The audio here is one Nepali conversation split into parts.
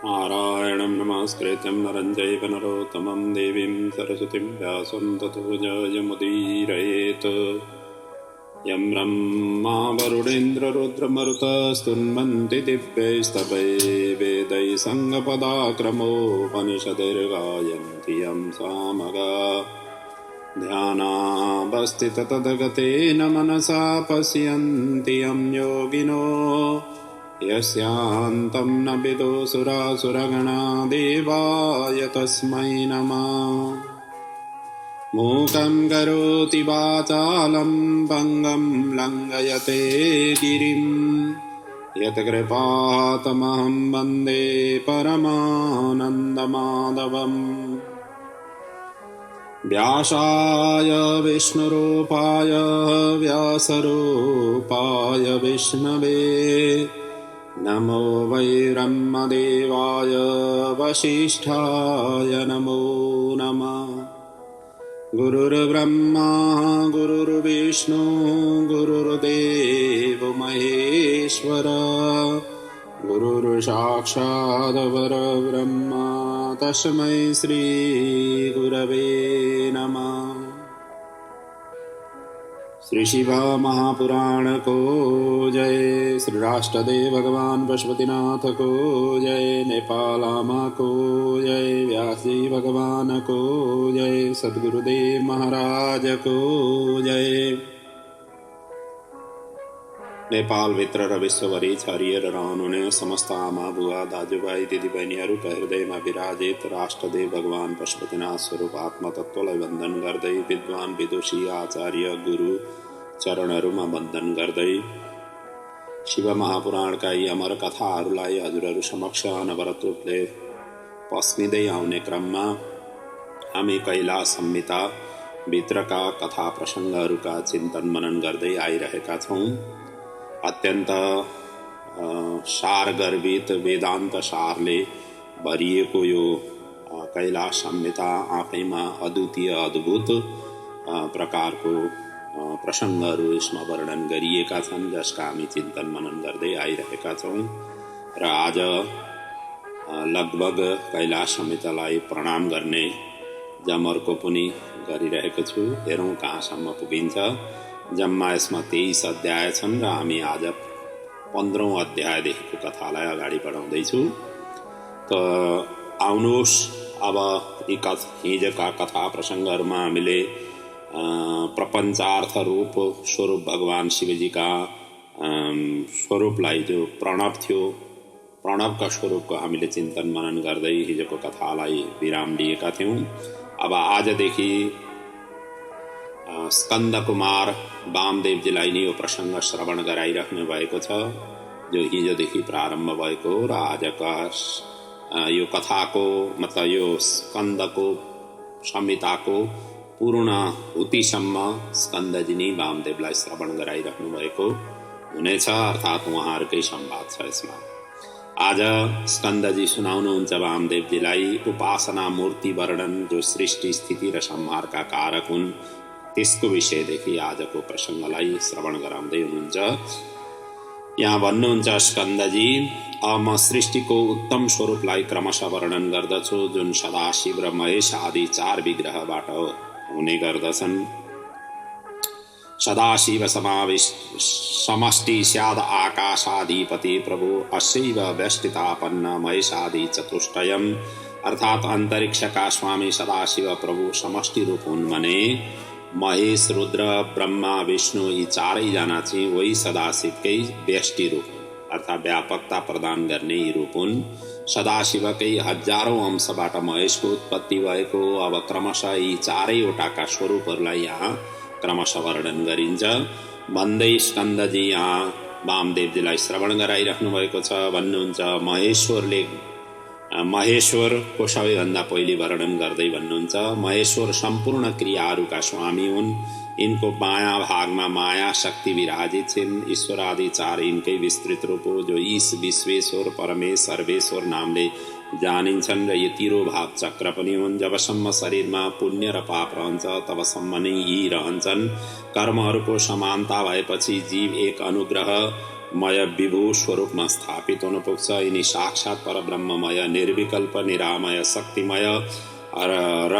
नारायणं नमस्कृत्यं नरं चैव नरोत्तमं देवीं सरस्वतीं व्यासं ततो जयमुदीरयेत्। यं ब्रह्मा वरुणेन्द्ररुद्रमरुतस्तुन्वन्ति दिव्यैस्तवैः वेदैः सङ्गपदाक्रमोपनिषदैर्गायन्ति यं सामगा। ध्यानावस्थिततद्गतेन मनसा पश्यन्ति यं योगिनो यस्यान्तं न विदुषुरासुरगणा देवाय तस्मै नमः। मूकं करोति वाचालं भङ्गं लङ्घयते गिरिं यत्कृपातमहं वन्दे परमानन्दमाधवम्। व्यासाय विष्णुरूपाय व्यासरूपाय विष्णवे नमो वै ब्रह्मदेवाय वसिष्ठाय नमो नमः। गुरुर्ब्रह्मा गुरुर्विष्णु गुरुर्देवो महेश्वर गुरुर्साक्षात् परब्रह्म तस्मै श्री गुरवे नमः। श्री शिव महापुराण को जय। श्री राष्ट्रदेव भगवान पशुपतिनाथ को जय। नेपालामा को जय। व्यासी भगवान को जय। सद्गुरुदेव महाराज को जय। नेपाल भित्र र विश्वभरि छरिएर रहनुहुने समस्त आमा बुवा दाजुभाइ दिदीबहिनीहरूको हृदयमा विराजित राष्ट्रदेव भगवान पशुपतिनाथ स्वरूप आत्मतत्त्वलाई वन्दन गर्दै विद्वान विदुषी आचार्य गुरु चरणहरूमा वन्दन गर्दै शिव महापुराणका यी अमर कथाहरूलाई हजुरहरू समक्ष अनवरत रूपले पस्किँदै आउने क्रममा हामी कैलाश संहिता भित्रका कथा प्रसङ्गहरूका चिन्तन मनन गर्दै आइरहेका छौँ। अत्यन्त सारगर्भित वेदान्त सारले भरिएको यो कैलाश संहिता आफैमा अद्वितीय अद्भुत प्रकारको प्रसङ्गहरू यसमा वर्णन गरिएका छन्, जसका हामी चिन्तन मनन गर्दै आइरहेका छौँ। र आज लगभग कैलाश संहितालाई प्रणाम गर्ने जमर्को पनि गरिरहेको छु। हेरौँ कहाँसम्म पुगिन्छ। जम्मा यसमा 23 अध्याय छन् र हामी आज 15औं अध्यायदेखिको कथालाई अगाडि बढाउँदैछु। त आउनुहोस् अब यी हिजोका कथा प्रसङ्गहरूमा हामीले प्रपञ्चार्थ रूप स्वरूप भगवान शिवजीका स्वरूपलाई जो प्रणव थियो, प्रणवका स्वरूपको हामीले चिन्तन मनन गर्दै हिजोको कथालाई विराम दिएका थियौँ। अब आजदेखि स्कन्द कुमार वामदेवजीलाई नै यो प्रसङ्ग श्रवण गराइराख्नु भएको छ, जो हिजोदेखि प्रारम्भ भएको र आजका यो कथाको मतलब यो स्कन्दको संहिताको पूर्ण हुतिसम्म स्कन्दजी नै वामदेवलाई श्रवण गराइराख्नु भएको हुनेछ, अर्थात् उहाँहरूकै संवाद छ यसमा। आज स्कन्दजी सुनाउनुहुन्छ वामदेवजीलाई उपासना मूर्ति वर्णन, जो सृष्टि स्थिति र संहारका कारक हुन्, त्यसको विषयदेखि आजको प्रसङ्गलाई श्रवण गराउँदै हुनुहुन्छ। यहाँ भन्नुहुन्छ स्कन्दजी, अब म सृष्टिको उत्तम स्वरूपलाई क्रमशः वर्णन गर्दछु, जुन सदाशिव र महेश आदि 4 विग्रहबाट हुने गर्दछन्। सदाशिव समष्टि स्याद आकाशाधिपति प्रभु अस्यैव व्यष्टितापन्न महेशादि चतुष्टयम्, अर्थात् अन्तरिक्षका स्वामी सदाशिव प्रभु समष्टि रूप हुन् भने महेश रुद्र ब्रह्मा विष्णु यी 4जना चाहिँ वही सदाशिवकै व्यष्टि रूप अर्थात् व्यापकता प्रदान गर्ने यी रूप हुन्। सदाशिवकै हजारौं अंशबाट महेशको उत्पत्ति भएको। अब क्रमशः यी 4वटाका स्वरूपहरूलाई यहाँ क्रमशः वर्णन गरिन्छ भन्दै स्कन्दजी यहाँ वामदेवजीलाई श्रवण गराइराख्नु भएको छ। भन्नुहुन्छ महेश्वरको सबैभन्दा पहिले वर्णन गर्दै भन्नुहुन्छ, महेश्वर सम्पूर्ण क्रियाहरूका स्वामी हुन्। इनको बायाँ भागमा माया शक्ति विराजित छिन्। ईश्वर आदि 4 इनकै विस्तृत रूप हो, जो ईश विश्वेश्वर परमेश सर्वेश्वर नामले जानिन्छन् र यो 3 भाव चक्र पनि हुन्। जबसम्म शरीरमा पुण्य र पाप रहन्छ तबसम्म नै यी रहन्छन्। कर्महरूको समानता भएपछि जीव एक अनुग्रह मय विभु स्वरूपमा स्थापित हुन पुग्छ। यिनी साक्षात परब्रह्ममय निर्विकल्प निरामय शक्तिमय र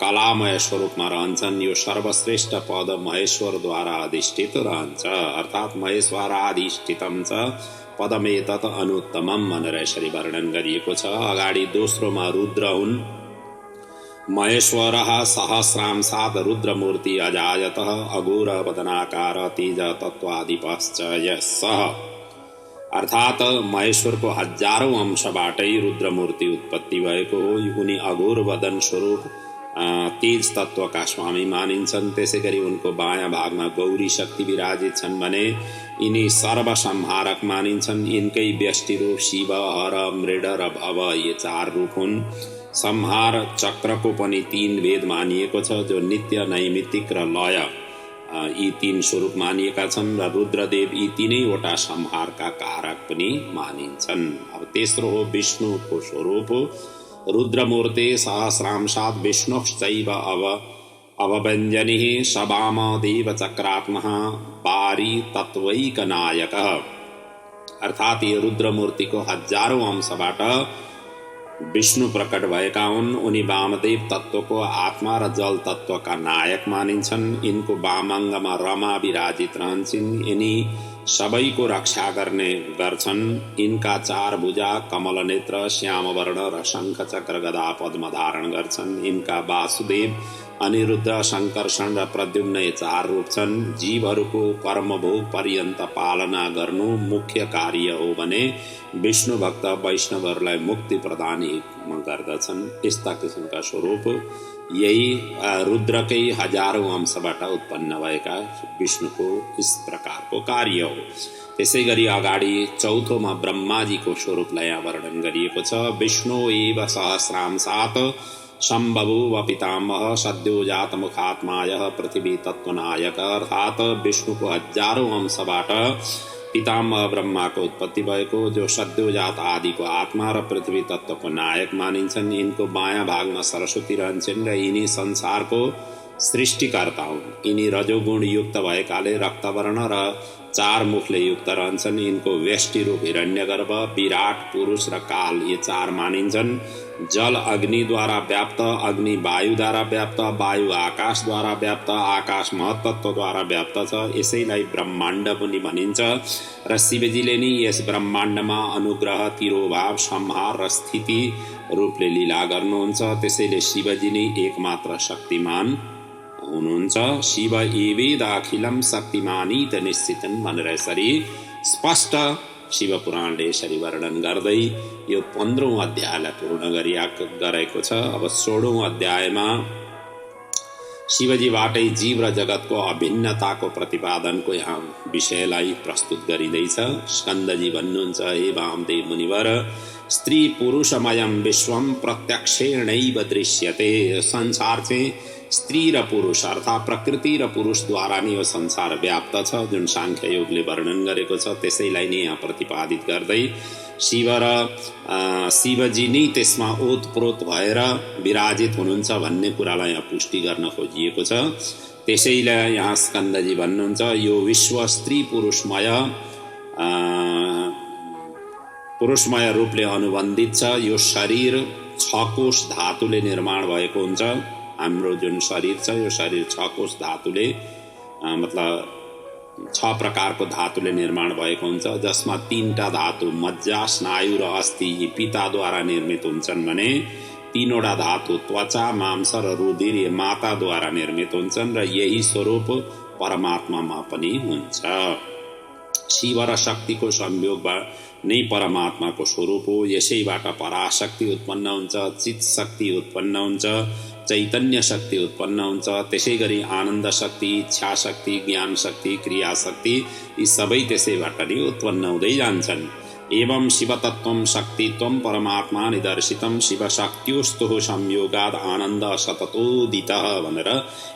कलामय स्वरूपमा रहन्छन्। यो सर्वश्रेष्ठ पद महेश्वरद्वारा अधिष्ठित रहन्छ। अर्थात् महेश्वराधिष्ठितम च पदमेतत् अनुत्तमम भनेर यसरी वर्णन गरिएको छ। अगाडि दोस्रोमा रुद्र हुन्। महेश्वरः सहस्रांशात् रुद्रमूर्ति अजायतः अघोर वदनाकार तेज तत्त्वाधिपश्च यः। अर्थात् महेश्वरको हजारौं अंशबाटै रुद्रमूर्ति उत्पत्ति भएको हो। उनी अघोर वदन स्वरूप तेज तत्त्वका स्वामी मानिन्छन्। त्यसै गरी उनको बायाँ भागमा गौरी शक्ति विराजित छन् भने यिनी सर्वसंहारक मानिन्छन्। यिनकै व्यष्टि रूप शिव, हर, मृड र भव ये 4 रूप हुन्। संहार चक्रको पनि 3 भेद मानिएको छ, जो नित्य, नैमित्तिक र लय यी 3 स्वरूप मानिएका छन्। र रुद्रदेव यी 3वटा संहारका कारक पनि मानिन्छन्। अब तेस्रो हो विष्णुको स्वरूप। रुद्रमूर्ते सहस्रांशात् विष्णुश्चैव अवव्यञ्जनिः सवामदेव चक्रात्मः पारि तत्त्वैकनायकः। अर्थात् ये रुद्रमूर्तिको हजारौं अंशबाट विष्णु प्रकट भएका हुन्। उनी वामदेव तत्त्वको आत्मा र जल तत्त्वका नायक मानिन्छन्। यिनको वामाङ्गमा रमा विराजित रहन्छन्। यिनी सबैको रक्षा गर्ने गर्छन्। यिनका 4 भुजा, कमल नेत्र, श्याम वर्ण र शङ्ख चक्र गदा पद्म धारण गर्छन्। यिनका वासुदेव, अनिरुद्ध, शङ्कर्षण र प्रद्युम्न 4 रूप छन्। जीवहरूको कर्मभोग पर्यन्त पालना गर्नु मुख्य कार्य हो भने विष्णु भक्त वैष्णवहरूलाई मुक्ति प्रदान गर्दछन्। यस्ता किसिमका स्वरूप यही रुद्रकै हजारौं अंशबाट उत्पन्न भएका विष्णुको यस प्रकारको कार्य हो। त्यसै गरी अगाडि चौथोमा ब्रह्माजीको स्वरूपलाई यहाँ वर्णन गरिएको छ। विष्णु एव सहस्रांशात् सम्बभूव पितामह सद्यो जात मुखात्मायः पृथ्वी तत्त्वनायक। अर्थात् विष्णुको हजारौं अंशबाट पितामह ब्रह्माको उत्पत्ति भएको, जो सद्योजात आदिको आत्मा र पृथ्वी तत्त्वको नायक मानिन्छन्। यिनको बायाँ भागमा सरस्वती रहन्छन् र यिनी संसारको सृष्टिकर्ता हुन्। यिनी रजोगुण युक्त भएकाले रक्तवर्ण र 4 मुखले युक्त रहन्छन्। यिनको व्यष्टि रूप हिरण्यगर्भ, विराट, पुरुष र काल ये 4 मानिन्छन्। जल अग्निद्वारा व्याप्त, अग्नि वायुद्वारा व्याप्त, वायु आकाशद्वारा व्याप्त, आकाश महत्तत्वद्वारा व्याप्त छ। यसैलाई ब्रह्माण्ड पनि भनिन्छ। र शिवजीले नै यस ब्रह्माण्डमा अनुग्रह, तिरोभाव, संहार र स्थिति रूपले लीला गर्नुहुन्छ। त्यसैले शिवजी नै एकमात्र शक्तिमान हुनुहुन्छ। शिव एवेदाखिलम शक्तिमानीत निश्चितम भनेर यसरी स्पष्ट शिव पुराणले यसरी वर्णन गर्दै यो 15औं अध्यायलाई पूर्ण गरेको छ। अब 16औं अध्यायमा शिवजीबाटै जीव र जगतको अभिन्नताको प्रतिपादनको यहाँ विषयलाई प्रस्तुत गरिँदैछ। स्कन्दजी भन्नुहुन्छ, हे वामदेव मुनिवर, स्त्री पुरुषमयम विश्वम प्रत्यक्षेणैव दृश्यते। संसार चाहिँ स्त्री र पुरुष अर्थात् प्रकृति र पुरुषद्वारा नै यो संसार व्याप्त छ, जुन सांख्य योगले वर्णन गरेको छ। त्यसैलाई नै यहाँ प्रतिपादित गर्दै शिवजी नै त्यसमा ओतप्रोत भएर विराजित हुनुहुन्छ भन्ने कुरालाई यहाँ पुष्टि गर्न खोजिएको छ। त्यसैले यहाँ स्कन्दजी भन्नुहुन्छ, यो विश्व स्त्री पुरुषमय रूपले अनुबन्धित छ। यो शरीर 6 कोष धातुले निर्माण भएको हुन्छ। हाम्रो जुन शरीर छ यो शरीर 6 कोष धातुले मतलब 6 प्रकारको धातुले निर्माण भएको हुन्छ, जसमा 3टा धातु मज्जा, स्नायु र अस्थि यी पिताद्वारा निर्मित हुन्छन् भने 3वटा धातु त्वचा, मांस र रुधिर माताद्वारा निर्मित हुन्छन्। र यही स्वरूप परमात्मामा पनि हुन्छ। शिव र शक्तिको संयोगबाट नै परमात्माको स्वरूप हो। यसैबाट पराशक्ति उत्पन्न हुन्छ, चित शक्ति उत्पन्न हुन्छ, चैतन्य शक्ति उत्पन्न हुन्छ। त्यसै गरी आनन्द शक्ति, इच्छा शक्ति, ज्ञान शक्ति, क्रिया शक्ति यी सबै त्यसैबाट नै उत्पन्न हुँदै जान्छन्। एवं शिवतत्त्वं शक्तित्वं परमात्मा निदर्शितं शिवशक्त्योस्तुः संयोगाद आनन्द सततोदितः भनेर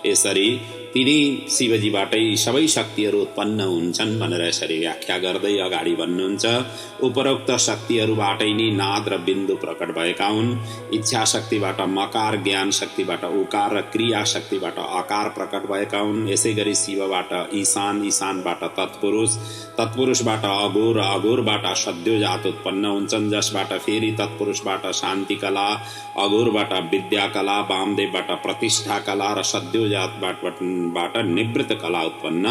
यसरी तिनी शिवजीबाटै सबै शक्तिहरू उत्पन्न हुन्छन् भनेर यसरी व्याख्या गर्दै अगाडि भन्नुहुन्छ। उपरोक्त शक्तिहरूबाटै नै नाद र बिन्दु प्रकट भएका हुन्। इच्छा शक्तिबाट मकार, ज्ञान शक्तिबाट उकार र क्रिया शक्तिबाट आकार प्रकट भएका हुन्। यसै गरी शिवबाट ईशान, ईशानबाट तत्पुरुष, तत्पुरुषबाट अघोर, अघोरबाट सद्योजात उत्पन्न हुन्छन्, जसबाट फेरि तत्पुरुषबाट शान्ति कला, अघोरबाट विद्या कला, वामदेवबाट प्रतिष्ठा कला र सद्योजातबाट निवृत्त कला उत्पन्न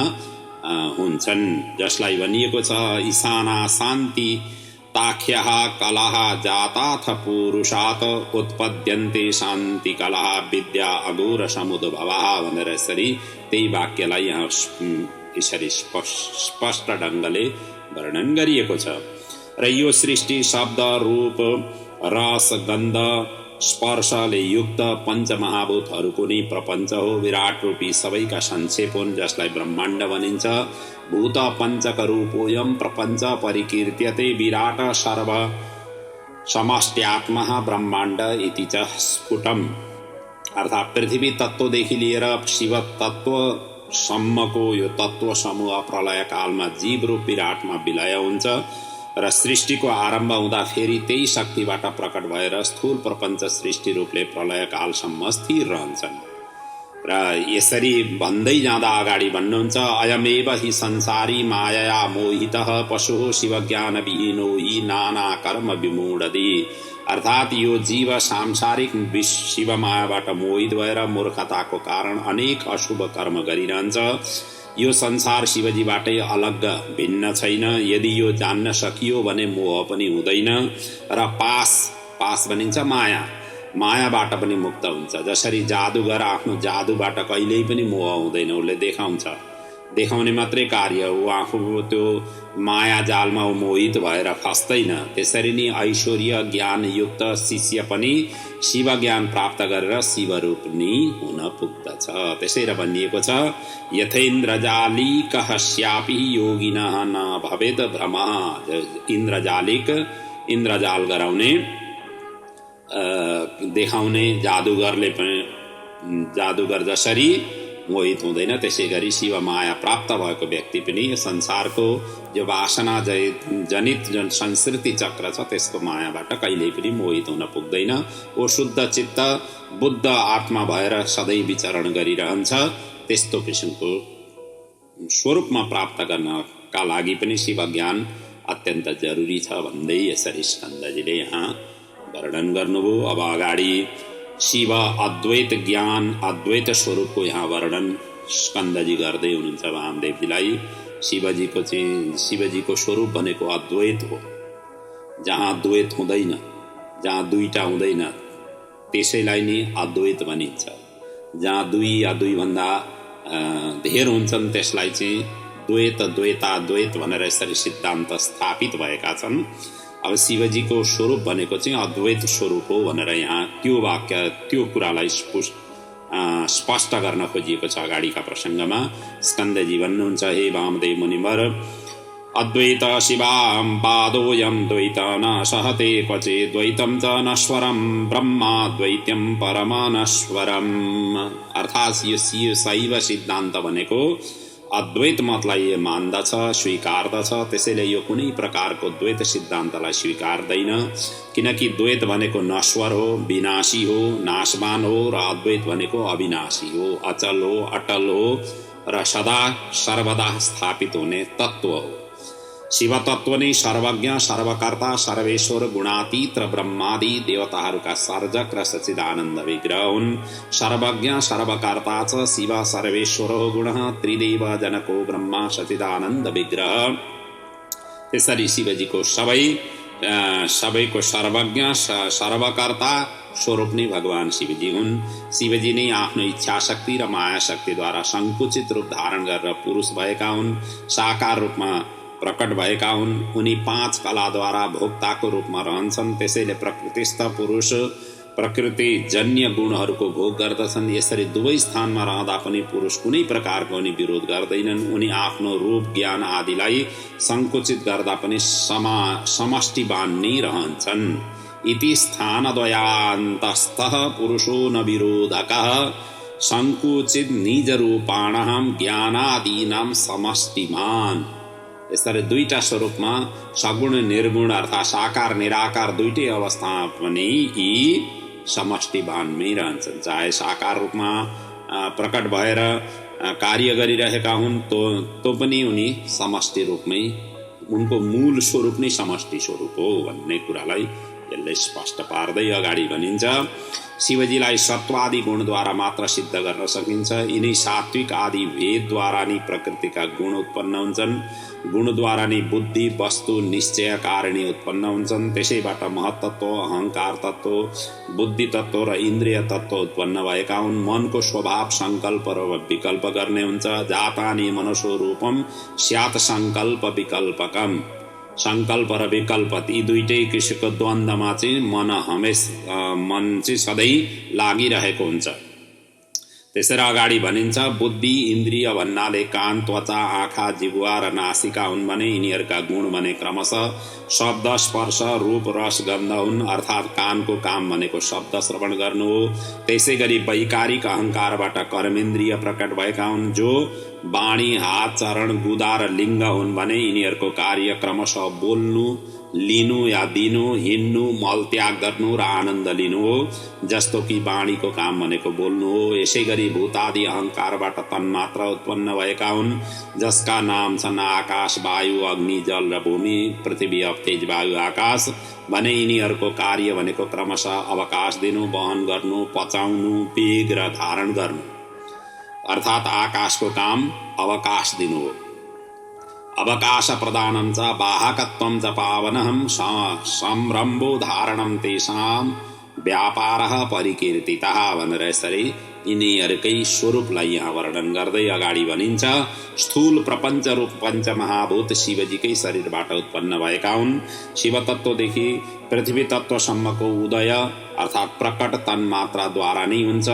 हुन्छन्, जसलाई भनिएको छ ईशाना शान्ति ताख्यः कलाः जाताथ पुरुषात् उत्पद्यन्ते शान्ति कलाः विद्या अघोर समुद्भवः भनेर यसरी त्यही वाक्यलाई यहाँ यसरी स्पष्ट ढङ्गले वर्णन गरिएको छ। र यो सृष्टि शब्द, रूप, रस, गन्ध, स्पर्शले युक्त पञ्चमहाभूतहरूको नै प्रपञ्च हो। विराट रूपी सबैका संक्षेप हुन्, जसलाई ब्रह्माण्ड भनिन्छ। भूत पञ्चक रूपोऽयं प्रपञ्च परिकीर्त्यते विराट सर्व समष्ट्यात्मः ब्रह्माण्ड इति च स्फुटम्। अर्थात् पृथ्वी तत्त्वदेखि लिएर शिव तत्त्वसम्मको यो तत्त्व समूह प्रलय कालमा जीव रूप विराटमा विलय हुन्छ र सृष्टिको आरम्भ हुँदा फेरि त्यही शक्तिबाट प्रकट भएर स्थूल प्रपञ्च सृष्टि रूपले प्रलय कालसम्म स्थिर रहन्छन्। र यसरी भन्दै जाँदा अगाडि भन्नुहुन्छ अयमेव हि संसारी मायया मोहितः पशुः शिवज्ञान विहीनो हि नाना कर्म विमूढति। अर्थात् यो जीव सांसारिक शिव मायाबाट मोहित भएर मूर्खताको कारण अनेक अशुभ कर्म गरिरहन्छ। यो संसार शिवजीबाटै अलग भिन्न छैन। यदि यो जान्न सकियो भने मोह पनि हुँदैन र पास भनिन्छ माया, मायाबाट पनि मुक्त हुन्छ। जसरी जादुगर आफ्नो जादुबाट कहिल्यै पनि मोह हुँदैन, उसले देखाउने मात्रै कार्य हो, आफू त्यो माया जालमा मोहित भएर फस्दैन। त्यसरी नै ऐश्वर्य ज्ञान युक्त शिष्य पनि शिव ज्ञान प्राप्त गरेर शिवरूप नै हुन पुग्दछ। त्यसैले भनिएको छ यथेन्द्रजालिकः स्यापि योगिनः न भवेद भ्रमः। इन्द्रजाल गराउने देखाउने जादुगर जसरी मोहित हुँदैन, त्यसै गरी शिव माया प्राप्त भएको व्यक्ति पनि संसारको जो वासना जनित जुन संस्कृति चक्र छ त्यसको मायाबाट कहिल्यै पनि मोहित हुन पुग्दैन। वो शुद्ध चित्त बुद्ध आत्मा भएर सधैँ विचरण गरिरहन्छ। त्यस्तो किसिमको स्वरूपमा प्राप्त गर्नका लागि पनि शिव ज्ञान अत्यन्त जरुरी छ भन्दै यसरी स्कन्दजीले यहाँ वर्णन गर्नुभयो। अब अगाडि शिव अद्वैत ज्ञान अद्वैत स्वरूपको यहाँ वर्णन स्कन्दजी गर्दै हुनुहुन्छ वामदेवजीलाई। शिवजीको स्वरूप भनेको अद्वैत हो, जहाँ द्वैत हुँदैन, जहाँ दुईटा हुँदैन त्यसैलाई नै अद्वैत भनिन्छ। जहाँ दुई या दुईभन्दा धेर हुन्छन् त्यसलाई चाहिँ द्वैत द्वैताद्वैत भनेर यसरी सिद्धान्त स्थापित भएका छन्। अब शिवजीको स्वरूप भनेको चाहिँ अद्वैत स्वरूप हो भनेर यहाँ त्यो कुरालाई स्पष्ट गर्न खोजिएको छ अगाडिका प्रसङ्गमा। स्कन्दजी भन्नुहुन्छ हे वामदेव मुनिवर अद्वैत शिवां पादोऽयं द्वैत न सहते क्वचे द्वैतं च नश्वरं ब्रह्माद्वैत्यं परमानश्वरम्। अर्थात् यो शैव सिद्धान्त भनेको अद्वैत मतलाई मान्दछ, स्वीकार्दछ। त्यसैले यो कुनै प्रकारको द्वैत सिद्धान्तलाई स्वीकार्दैन, किनकि द्वैत भनेको नश्वर हो, विनाशी हो, नाशवान हो र अद्वैत भनेको अविनाशी हो, अचल हो, अटल हो र सदा सर्वदा स्थापित हुने तत्त्व हो। शिव तत्त्व नै सर्वज्ञ, सर्वकर्ता, सर्वेश्वर, गुणातीत र ब्रह्मादि देवताहरूका सर्जक र सच्चिदानन्द विग्रह हुन्। सर्वज्ञ सर्वकर्ता च शिव सर्वेश्वर गुणः त्रिदेव जनको ब्रह्मा सच्चिदानन्द विग्रह। त्यसरी शिवजीको सबैको सर्वज्ञ सर्वकर्ता स्वरूप नै भगवान शिवजी हुन्। शिवजी नै आफ्नो इच्छा शक्ति र माया शक्तिद्वारा संकुचित रूप धारण गरेर पुरुष भएका हुन्, साकार रूपमा प्रकट भएका हुन्। उनी 5 कलाद्वारा भोक्ताको रूपमा रहन्छन्। त्यसैले प्रकृतिस्थ पुरुष प्रकृति जन्य गुणहरूको भोग गर्दछन्। यसरी दुवै स्थानमा रहँदा पनि पुरुष कुनै प्रकारको उनी विरोध गर्दैनन्। उनी आफ्नो रूप ज्ञान आदिलाई संकुचित गर्दा पनि समष्टिवान नै रहन्छन्। इति स्थानद्वयान्तस्थः पुरुषो न विरोधकः संकुचित निज रूपाणाम ज्ञानादीनाम समष्टिमान। यसरी दुईटा स्वरूपमा सगुण निर्गुण अर्थात् साकार निराकार दुईटै अवस्थामा पनि यी समष्टिवानमै रहन्छन्। चाहे साकार रूपमा प्रकट भएर कार्य गरिरहेका हुन् तो पनि उनी समष्टि रूपमै, उनको मूल स्वरूप नै समष्टि स्वरूप हो भन्ने कुरालाई यसले स्पष्ट पार्दै अगाडि भनिन्छ। शिवजीलाई सत्वादि गुणद्वारा मात्र सिद्ध गर्न सकिन्छ। यिनै सात्विक आदि भेदद्वारा नै प्रकृतिका गुण उत्पन्न हुन्छन्। गुणद्वारा नै बुद्धि वस्तु निश्चय कारिणी उत्पन्न हुन्छन्। त्यसैबाट महत्तत्व अहंकार तत्व बुद्धि तत्व र इन्द्रिय तत्व उत्पन्न भएका हुन्। मनको स्वभाव संकल्प र विकल्प गर्ने हुन्छ। जातानि मनसो रूपम स्यात् संकल्प विकल्पकम। संकल्प र विकल्प यी दुईटै किसिमको द्वन्द्वमा चाहिँ मन चाहिँ सधैँ लागिरहेको हुन्छ। त्यसरी अगाडि भनिन्छ बुद्धि इन्द्रिय भन्नाले कान त्वचा आँखा जिह्वा र नासिका हुन् भने यिनीहरूका गुण भने क्रमशः शब्द स्पर्श रूप रस गन्ध हुन्। अर्थात् कानको काम भनेको शब्द श्रवण गर्नु हो। त्यसै गरी वैकारिक अहंकारबाट कर्मेन्द्रिय प्रकट भएका हुन् जो वाणी हात चरण गुदा र लिङ्ग हुन् भने यिनीहरूको कार्य क्रमशः बोल्नु लिनु या दिनु हिँड्नु मल त्याग गर्नु र आनन्द लिनु हो। जस्तो कि वाणीको काम भनेको बोल्नु हो। यसै गरी भूतादि अहंकारबाट तन्मात्रा उत्पन्न भएका हुन् जसका नाम छन् आकाश वायु अग्नि जल र भूमि पृथ्वी अप तेज वायु आकाश भने यिनीहरूको कार्य भनेको क्रमशः अवकाश दिनु वहन गर्नु पचाउनु वेग र धारण गर्नु। अर्थात् आकाशको काम अवकाश दिनु हो। अवकाश प्रदानं च वाहकत्वं च पावनहं संरम्भो धारणं तेषां व्यापारः परिकीर्तितः भनेर यसरी यिनीहरूकै स्वरूपलाई यहाँ वर्णन गर्दै अगाडि भनिन्छ। स्थूल प्रपञ्च रूप पञ्चमहाभूत शिवजीकै शरीरबाट उत्पन्न भएका हुन्। शिव तत्त्वदेखि पृथ्वी तत्त्वसम्मको उदय अर्थात् प्रकट तन्मात्राद्वारा नै हुन्छ।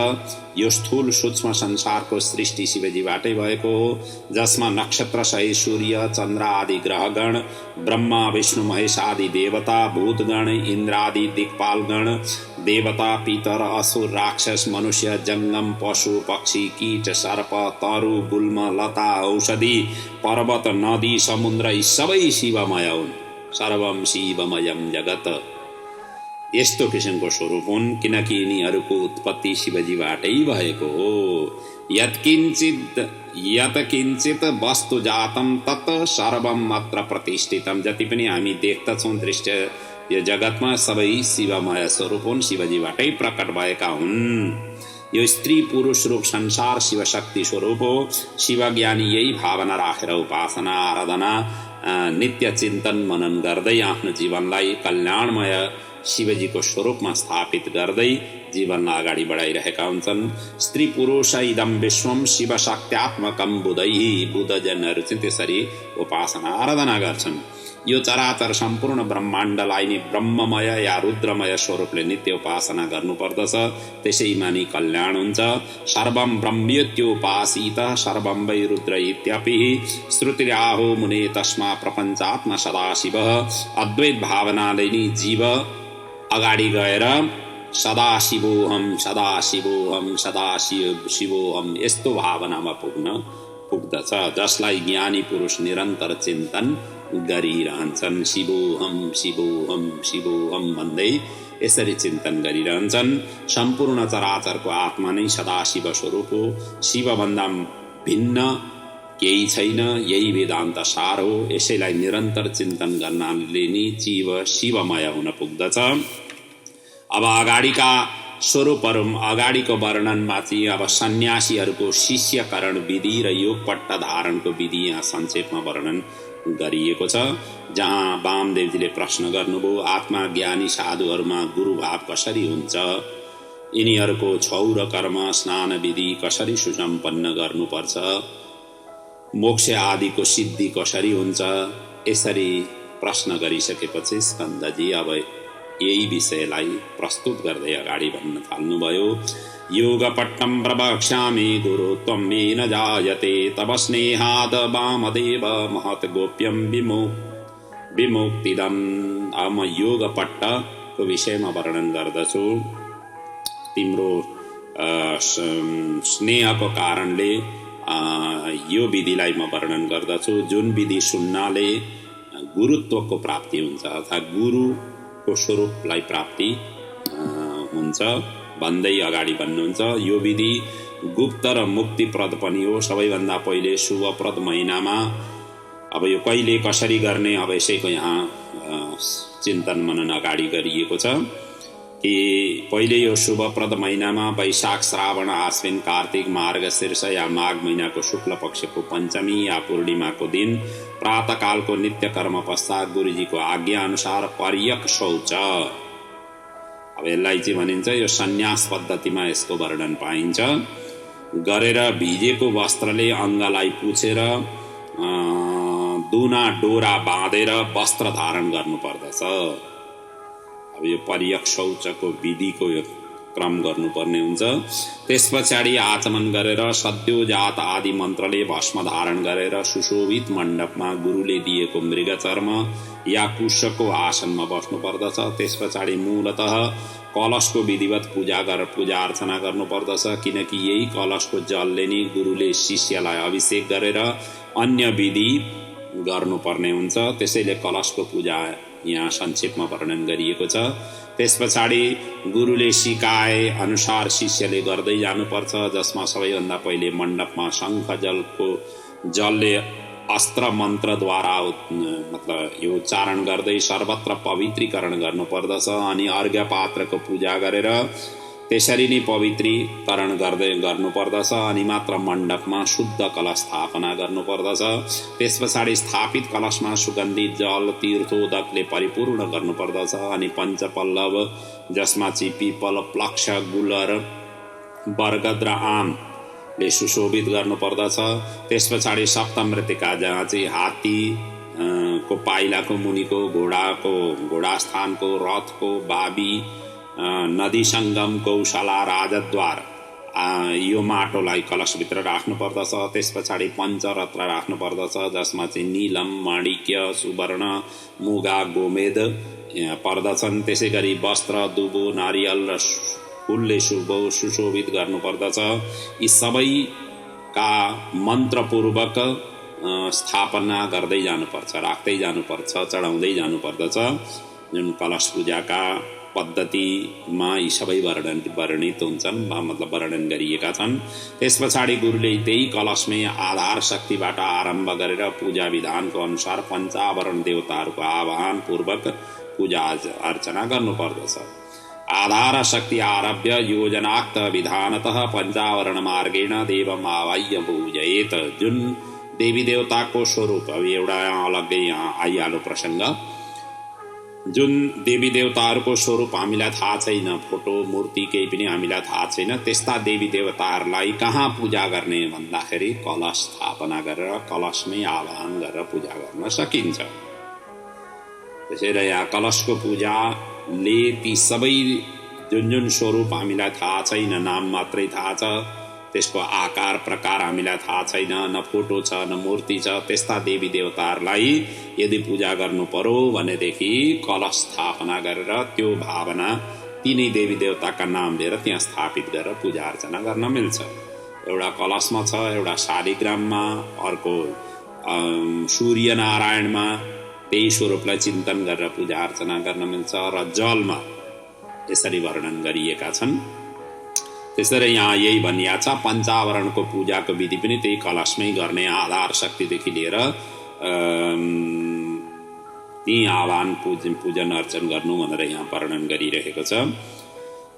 यो स्थूल सूक्ष्म संसारको सृष्टि शिवजीबाटै भएको हो जसमा नक्षत्र सहित सूर्य चन्द्र आदि ग्रहगण ब्रह्मा विष्णु महेश आदि देवता भूतगण इन्द्रादि दिक्पालगण देवता पितर असुर राक्षस मनुष्य जंगम पशु पक्षी कीट सर्प तरु गुल्म लता औषधि पर्वत नदी समुद्र यी सबै शिवमय हुन्। सर्वम शिवमयम जगत यस्तो किसिमको स्वरूप हुन् किनकि यिनीहरूको उत्पत्ति शिवजीबाटै भएको हो। यत्किञ्चित वस्तु जातम तत् सर्वम मात्र प्रतिष्ठितम। जति पनि हामी देख्दछौँ दृश्य यो जगतमा सबै शिवमय स्वरूप हुन् शिवजीबाटै प्रकट भएका हुन्। यो स्त्री पुरुष रूप संसार शिव शक्ति स्वरूप हो। शिव ज्ञानी यही भावना राखेर उपासना आराधना नित्य चिन्तन मनन गर्दै आफ्नो जीवनलाई कल्याणमय शिवजीको स्वरूपमा स्थापित गर्दै जीवनलाई अगाडि बढाइरहेका हुन्छन्। स्त्री पुरुष इदम विश्वम शिव शक्त्यात्मकम बुधैहि बुधजनहरू चाहिँ त्यसरी उपासना आराधना गर्छन्। यो चराचर सम्पूर्ण ब्रह्माण्डलाई नै ब्रह्ममय या रुद्रमय स्वरूपले नित्य उपासना गर्नुपर्दछ। त्यसैमा नि कल्याण हुन्छ। सर्वं ब्रह्मेत्योपासित सर्वं वै रुद्र इत्यपि श्रुतिराहो मुने तस्मा प्रपञ्चात्मा सदाशिवः। अद्वैत भावनाले नि जीव अगाडि गएर सदाशिवोहम सदाशिवोहम सदाशिवोहम यस्तो भावनामा पुग्दछ जसलाई ज्ञानी पुरुष निरन्तर चिन्तन गरिरहन्छन्। शिवोहम शिवोहम शिवोहम भन्दै यसरी चिन्तन गरिरहन्छन्। सम्पूर्ण चराचरको आत्मा नै सदाशिव स्वरूप हो। शिवभन्दा भिन्न केही छैन। यही वेदान्त सार हो। यसैलाई निरन्तर चिन्तन गर्नाले नै जीव शिवमय हुन पुग्दछ। अब अगाडिका स्वरूपहरू अगाडिको वर्णनमा चाहिँ अब सन्यासीहरूको शिष्यकरण विधि र योग पट्टा धारणको विधि यहाँ संक्षेपमा वर्णन गरिएको छ। जहाँ वामदेवजीले प्रश्न गर्नुभयो आत्मा ज्ञानी साधुहरूमा गुरुभाव कसरी हुन्छ, यिनीहरूको छौ र कर्म स्नान विधि कसरी सुसम्पन्न गर्नुपर्छ, मोक्ष आदिको सिद्धि कसरी हुन्छ, यसरी प्रश्न गरिसकेपछि स्कन्दजी अब यही विषयलाई प्रस्तुत गर्दै अगाडि भन्न थाल्नुभयो। योगपट्टं प्रवक्ष्यामि गुरु त्वं मे न जायते तव स्नेहाद वामदेव महत् गोप्यं विमुक्तिदम्। अब म योगपट्टको विषयमा वर्णन गर्दछु। तिम्रो स्नेहको कारणले यो विधिलाई म वर्णन गर्दछु, जुन विधि सुन्नाले गुरुत्वको प्राप्ति हुन्छ अर्थात् गुरुको स्वरूपलाई प्राप्ति हुन्छ भन्दै अगाडि भन्नुहुन्छ। यो विधि गुप्त र मुक्तिप्रद पनि हो। सबैभन्दा पहिले शुभप्रद महिनामा अब यो कहिले कसरी गर्ने अब यसैको यहाँ चिन्तन मनन अगाडि गरिएको छ कि पहिले यो शुभप्रद महिनामा वैशाख श्रावण आश्विन कार्तिक मार्गशीर्ष या माघ महिनाको शुक्ल पक्षको पञ्चमी या पूर्णिमाको दिन प्रातःकालको नित्य कर्म पश्चात गुरुजीको आज्ञा अनुसार पर्यक शौच, अब यसलाई चाहिँ भनिन्छ यो सन्यास पद्धतिमा यसको वर्णन पाइन्छ, गरेर भिजेको वस्त्रले अङ्गलाई पुछेर दुना डोरा बाँधेर वस्त्र धारण गर्नुपर्दछ। अब यो पर्यक शौचको विधिको यो क्रम गर्नुपर्ने हुन्छ। त्यस पछाडि आचमन गरेर सद्योजात आदि मन्त्रले भस्म धारण गरेर सुशोभित मण्डपमा गुरुले दिएको मृगचर्म या कुशको आसनमा बस्नु पर्दछ। त्यस पछाडि मूलतः कलशको विधिवत पूजा अर्चना गर्नुपर्दछ, किनकि यही कलशको जलले नै गुरुले शिष्यलाई अभिषेक गरेर अन्य विधि गर्नुपर्ने हुन्छ। त्यसैले कलशको पूजा यहाँ संक्षेपमा वर्णन गरिएको छ। त्यस पछाडि गुरुले सिकाए अनुसार शिष्यले गर्दै जानुपर्छ, जसमा सबैभन्दा पहिले मण्डपमा शङ्ख जलले अस्त्र मन्त्रद्वारा मतलब यो उच्चारण गर्दै सर्वत्र पवित्रीकरण गर्नुपर्दछ। अनि अर्घ्य पात्रको पूजा गरेर त्यसरी नै पवित्रीकरण गर्नुपर्दछ। अनि मात्र मण्डपमा शुद्ध कलश स्थापना गर्नुपर्दछ। त्यस पछाडि स्थापित कलशमा सुगन्धित जल तीर्थोदकले परिपूर्ण गर्नुपर्दछ। अनि पञ्चपल्लव जसमा चाहिँ पिपल प्लक्ष गुलर बरगद र आमले सुशोभित गर्नुपर्दछ। त्यस पछाडि सप्तमृत्तिका जहाँ चाहिँ हात्ती को पाइलाको मुनिको घोडास्थानको रथको बाबी नदी सङ्गम गौशाला राजद्वार यो माटोलाई कलशभित्र राख्नुपर्दछ। त्यस पछाडि पञ्चरत्न राख्नुपर्दछ, जसमा चाहिँ नीलम माणिक्य सुवर्ण मुगा गोमेद पर्दछन्। त्यसै गरी वस्त्र दुबो नारियल र फुलले सुशोभित गर्नुपर्दछ। यी सबैका मन्त्रपूर्वक स्थापना गर्दै जानुपर्छ, राख्दै जानुपर्छ, चढाउँदै जानुपर्दछ। जुन कलश पूजाका पद्धतिमा यी सबै वर्णित हुन्छन्, मतलब वर्णन गरिएका छन्। त्यस पछाडि गुरुले त्यही कलशमै आधार शक्तिबाट आरम्भ गरेर पूजा विधानको अनुसार पञ्चावरण देवताहरूको आवाहन पूर्वक पूजा अर्चना गर्नुपर्दछ। आधार शक्ति आरभ्य योजनाक्त विधानतः पञ्चावरण मार्गेण देवम् आवाह्य पूजयेत। जुन देवी देवताको स्वरूप, अब एउटा अलग्गै यहाँ आइहाल्यो प्रसङ्ग, जुन देवी देवताहरूको स्वरूप हामीलाई थाहा छैन, फोटो मूर्ति केही पनि हामीलाई थाहा छैन, त्यस्ता देवी देवताहरूलाई कहाँ पूजा गर्ने भन्दाखेरि कलश स्थापना गरेर कलशमै आवाहन गरेर पूजा गर्न सकिन्छ। त्यसैले यहाँ कलशको पूजाले ती सबै जुन स्वरूप हामीलाई थाहा छैन, नाम मात्रै थाहा छ, त्यसको आकार प्रकार हामीलाई थाहा छैन, न फोटो छ न मूर्ति छ, त्यस्ता देवी देवताहरूलाई यदि पूजा गर्नु पर्यो भनेदेखि कलश स्थापना गरेर त्यो भावना तिनै देवी देवताका नाम लिएर त्यहाँ स्थापित गरेर पूजा अर्चना गर्न मिल्छ। एउटा कलशमा छ, एउटा शालिग्राममा, अर्को सूर्य नारायणमा त्यही स्वरूपलाई चिन्तन गरेर पूजा अर्चना गर्न मिल्छ, र जलमा यसरी वर्णन गरिएका छन्। त्यसरी यहाँ यही भनिया छ, पञ्चावरणको पूजाको विधि पनि त्यही कलशमै गर्ने, आधार शक्तिदेखि लिएर त्यही आह्वान पूजन अर्चन गर्नु भनेर यहाँ वर्णन गरिरहेको छ।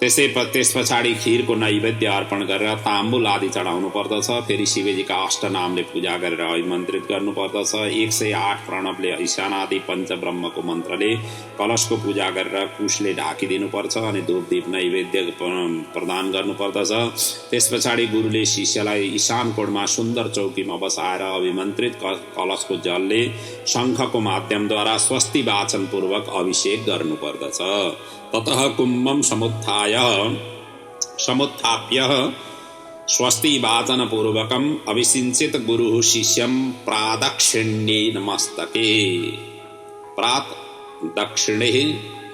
त्यस पछाडि खीरको नैवेद्य अर्पण गरेर ताम्बुल आदि चढाउनु पर्दछ। फेरि शिवजीका अष्टनामले पूजा गरेर अभिमन्त्रित गर्नुपर्दछ। 108 प्रणवले ईशानादि पञ्चब्रह्मको मन्त्रले कलशको पूजा गरेर कुशले ढाकिदिनुपर्छ अनि धूपदीप नैवेद्य प्रदान गर्नुपर्दछ। त्यस पछाडि गुरुले शिष्यलाई ईशान कोणमा सुन्दर चौकीमा बसाएर अभिमन्त्रित कलशको जलले शङ्खको माध्यमद्वारा स्वस्ति वाचन पूर्वक अभिषेक गर्नुपर्दछ। ततः कुम्भं समुत्थाप्य स्वस्ति वाचन पूर्वकम अभिषिञ्चित गुरुः शिष्यं प्रादक्षिण्येन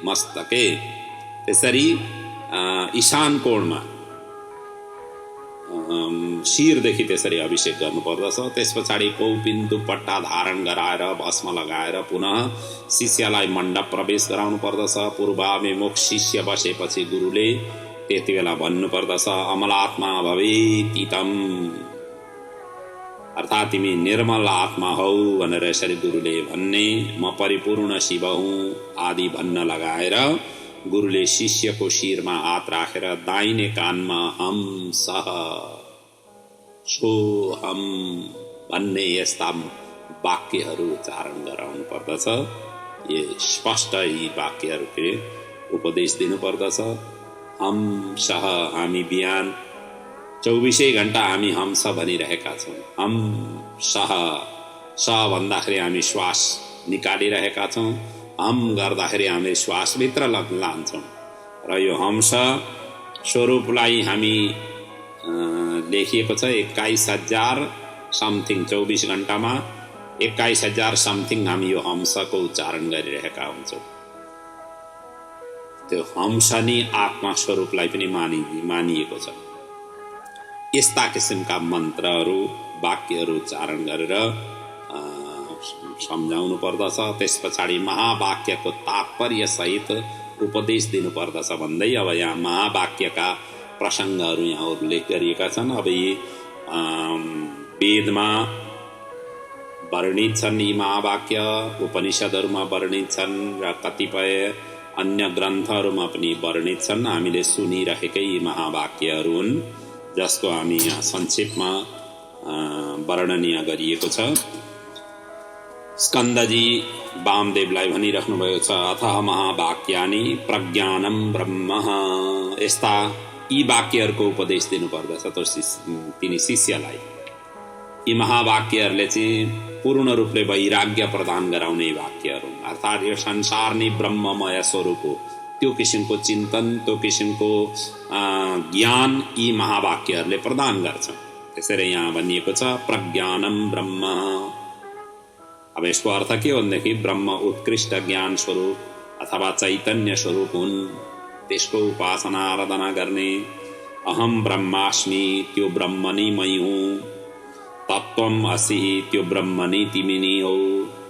मस्तके त्यसरी ईशान कोणमा शिरदेखि त्यसरी अभिषेक गर्नुपर्दछ। त्यस पछाडि कौपिन्दु पट्टा धारण गराएर भस्म लगाएर पुनः शिष्यलाई मण्डप प्रवेश गराउनु पर्दछ। पूर्वाभिमुख शिष्य बसेपछि गुरुले त्यति बेला भन्नुपर्दछ अमलात्मा भवेतीतम, अर्थात् तिमी निर्मल आत्मा हौ भनेर यसरी गुरुले भन्ने। म परिपूर्ण शिव हुँ आदि भन्न लगाएर गुरुले शिष्यको शिरमा हात राखेर दाहिने कानमा हम सह सोहम भन्ने यस्ता वाक्यहरू उच्चारण गराउनु पर्दछ। यो स्पष्ट यी वाक्यहरूले उपदेश दिनुपर्दछ। हम सह, हामी बिहान 24 घण्टा हामी हंस भनिरहेका छौँ। हम सह, स भन्दाखेरि हामी श्वास निकालिरहेका छौँ, हम गर्दाखेरि हामी श्वासभित्र लान्छौँ र यो हंस स्वरूपलाई हामी लेखिएको छ 21,000 समथिङ 24 घण्टामा 21,000 समथिङ हामी यो हंसको उच्चारण गरिरहेका हुन्छौँ। त्यो हंस नि आत्मा स्वरूपलाई पनि मानिएको छ। यस्ता किसिमका मन्त्रहरू वाक्यहरू उच्चारण गरेर सम्झाउनु पर्दछ। त्यस पछाडि महावाक्यको तात्पर्य सहित उपदेश दिनुपर्दछ भन्दै अब यहाँ महावाक्यका प्रसङ्गहरू यहाँ उल्लेख गरिएका छन्। अब यी वेदमा वर्णित छन्, यी महावाक्य उपनिषदहरूमा वर्णित छन् र कतिपय अन्य ग्रन्थहरूमा पनि वर्णित छन्। हामीले सुनिरहेकै यी महावाक्यहरू हुन् जसको हामी यहाँ संक्षेपमा वर्णनीय गरिएको छ। स्कन्दजी वामदेवलाई भनिराख्नु भएको छ अथः महावाक्यानि प्रज्ञानम ब्रह्म। यस्ता यी वाक्यहरूको उपदेश दिनुपर्दछ तिनी शिष्यलाई। यी महावाक्यहरूले चाहिँ पूर्ण रूपले वैराग्य प्रदान गराउने वाक्यहरू हुन्। अर्थात् यो संसार नै ब्रह्ममय स्वरूप हो, त्यो किसिमको चिन्तन, त्यो किसिमको ज्ञान यी महावाक्यहरूले प्रदान गर्छ। त्यसैले यहाँ भनिएको छ प्रज्ञानम ब्रह्म। अब यसको अर्थ के हो भनेदेखि ब्रह्म उत्कृष्ट ज्ञान स्वरूप अथवा चैतन्य स्वरूप हुन्, त्यसको उपासना आराधना गर्ने। अहम ब्रह्मास्मि, त्यो ब्रह्म नै मै हुँ। तत्त्वम असि, त्यो ब्रह्म नै तिमी नै हो।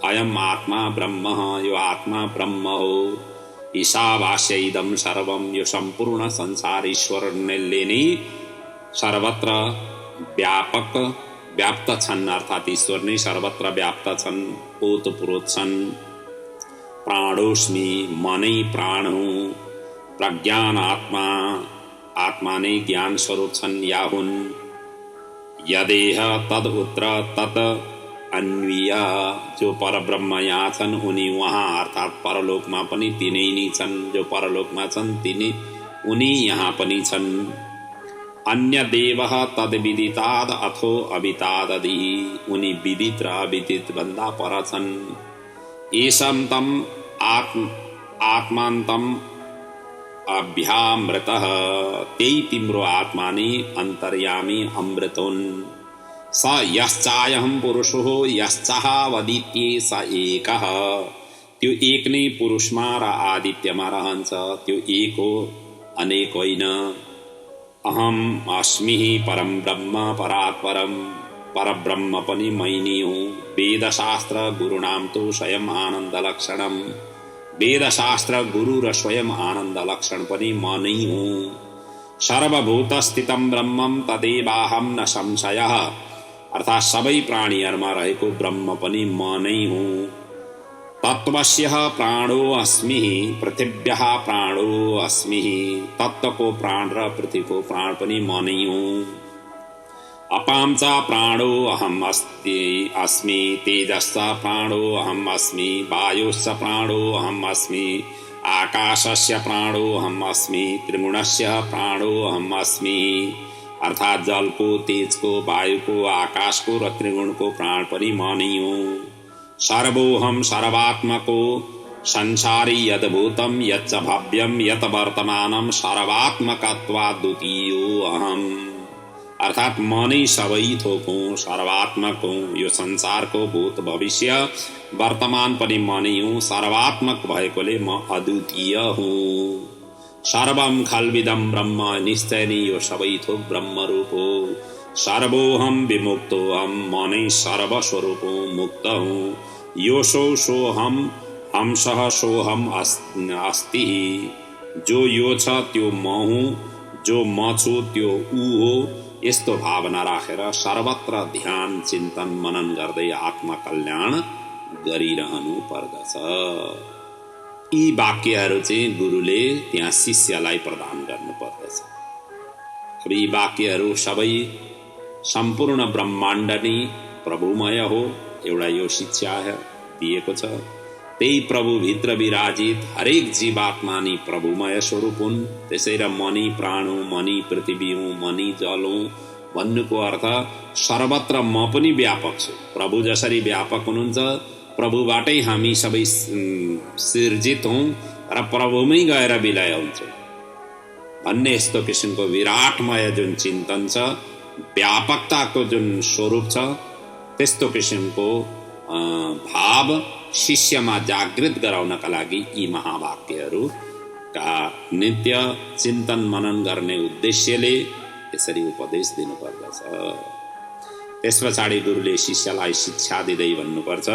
अयम आत्मा ब्रह्म, यो आत्मा ब्रह्म हो। ईशावास्य इदं सर्वम, यो सम्पूर्ण संसार ईश्वरले नै सर्वत्र व्याप्त छन्। अर्थात् ईश्वर नै सर्वत्र व्याप्त छन्, ओतप्रोत छन्। प्राणोस्मि, म नै प्राण हुँ। प्रज्ञान आत्मा, आत्मा नै ज्ञान स्वरूप छन् या हुन्। यदेह तद उत्र तत् अन्वीय, जो परब्रह्म यहाँ छन् उनी वहाँ, अर्थात् परलोकमा पनि तिनै नै छन्। जो परलोकमा छन् तिनी उनी यहाँ पनि छन्। अन्य देवः तद विदिताद अथो अविताददि, उनी विदित र अविदित भन्दा पर छन्। एषं तम आत्मान्तम अभ्यामृतः, त्यही तिम्रो आत्मा नै अन्तर्यामी अमृत हुन्। स यश्चायहं पुरुषो यश्चावदित्ये स एकः, त्यो एक नै पुरुषमा र आदित्यमा रहन्छ, त्यो एक हो अनेक होइन। अहम अस्मि परम ब्रह्म परात्परम, परब्रह्म पनि मै नै हुँ। वेदशास्त्र गुरुणाम तो स्वयं आनन्द लक्षणम, वेदशास्त्र गुरु र स्वयं आनन्द लक्षण पनि म नै हुँ। सर्वभूतस्थितं ब्रह्मं तदेवाहं न संशयः, अर्थात् सबै प्राणीहरूमा रहेको ब्रह्म पनि म नै हुँ। तत्त्वस्य प्राणो अस्मि पृथिव्याः प्राणो अस्मि तत्त्वको प्राण र पृथ्वीको प्राण पनि म नै हुँ। अपां च प्राणो अहम् अस्मि तेजश्च प्राणो अहम् अस्मि वायुश्च प्राणो अहम् अस्मि आकाशस्य प्राणो अहम् अस्मि त्रिगुणस्य प्राणो अहम् अस्मि। अर्थात् जलको, तेजको, वायुको, आकाशको र त्रिगुणको प्राण पनि म नै हुँ। सर्वोऽहं सर्वात्मको संसारी यद्भूतं यच्च भव्यं यत् वर्तमानं सर्वात्मकत्वात् द्वितीयो अहम्। अर्थात् म नै सबै थोक हुँ, सर्वात्मक हुँ। यो संसारको भूत भविष्य वर्तमान पनि म नै हुँ। सर्वात्मक भएकोले म अद्वितीय हुँ। सर्वं खल्विदं ब्रह्म, निश्चय नै यो सबै थोक ब्रह्म रूप हो। सर्वोऽहं विमुक्तोऽहं, म नै सर्वस्वरूप हुँ, मुक्त हुँ। योऽसौ सोऽहम् अंशः सोऽहम् अस्ति। जो यो छ त्यो म हुँ, जो म छु त्यो ऊ हो। यस्तो भावना राखेर सर्वत्र ध्यान चिन्तन मनन गर्दै आत्मकल्याण गरिरहनु पर्दछ। यी वाक्यहरू चाहिँ गुरुले त्यहाँ शिष्यलाई प्रदान गर्नु पर्दछ। अब यी वाक्यहरू सबै सम्पूर्ण ब्रह्माण्ड नै प्रभुमय हो, एउटा यो शिक्षा दिएको छ। त्यही प्रभुभित्र विराजित हरेक जीवात्मा नै प्रभुमय स्वरूप हुन्। त्यसै र म नै प्राण हुँ, म नै पृथ्वी हुँ, म नै जल हुँ भन्नुको अर्थ सर्वत्र म पनि व्यापक छु। प्रभु जसरी व्यापक हुनुहुन्छ, प्रभुबाटै हामी सबै सिर्जित हौँ र प्रभुमै गएर विलय हुन्छौँ भन्ने यस्तो किसिमको विराटमय जुन चिन्तन छ, व्यापकताको जुन स्वरूप छ, त्यस्तो किसिमको भाव शिष्यमा जागृत गराउनका लागि यी महावाक्यहरूका नित्य चिन्तन मनन गर्ने उद्देश्यले यसरी उपदेश दिनुपर्दछ। त्यस पछाडि गुरुले शिष्यलाई शिक्षा दिँदै भन्नुपर्छ,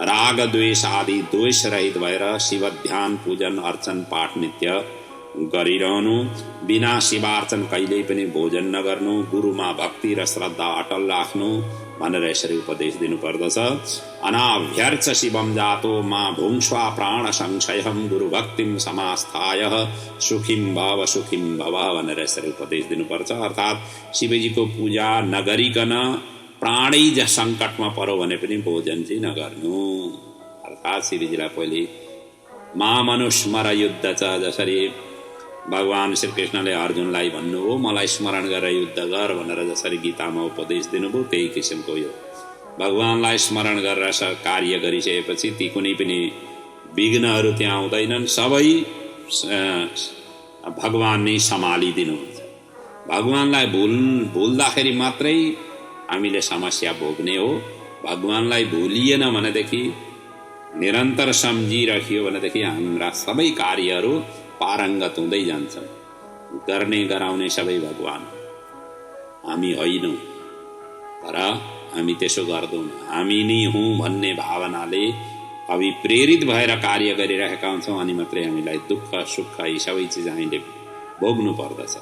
राग द्वेष आदि द्वेष रहित भएर शिव ध्यान पूजन अर्चन पाठ नित्य गरिरहनु, बिना शिवार्चन कहिल्यै पनि भोजन नगर्नु, गुरुमा भक्ति र श्रद्धा अटल राख्नु भनेर यसरी उपदेश दिनुपर्दछ। अनाभ्यर्च शिवम जातो मा भुङ्क्ष्वा प्राण संशयम गुरु भक्तिम समास्थाय सुखिम भव भनेर यसरी उपदेश दिनुपर्छ। अर्थात् शिवजीको पूजा नगरिकन प्राणै सङ्कटमा परो भने पनि भोजन चाहिँ नगर्नु। अर्थात् शिवजीलाई पहिले महामनुस्मर युद्ध छ, जसरी भगवान श्रीकृष्णले अर्जुनलाई भन्नुभयो मलाई स्मरण गरेर युद्ध गर भनेर जसरी गीतामा उपदेश दिनुभयो, त्यही किसिमको यो भगवानलाई स्मरण गरेर कार्य गरिसकेपछि ती कुनै पनि विघ्नहरू त्यहाँ आउँदैनन्, सबै भगवान नै सम्हालिदिनुहुन्छ। भगवानलाई भुल्दाखेरि मात्रै हामीले समस्या भोग्ने हो। भगवानलाई भुलिएन भनेदेखि, निरन्तर सम्झिराखियो भनेदेखि हाम्रा सबै कार्यहरू पारङ्गत हुँदै जान्छन्। गर्ने गराउने सबै भगवान, हामी होइनौँ। तर हामी त्यसो गर्दैनौँ, हामी नै हौँ भन्ने भावनाले अभिप्रेरित भएर कार्य गरिरहेका हुन्छौँ। अनि मात्रै हामीलाई दुःख सुख यी सबै चिज हामीले भोग्नु पर्दछ।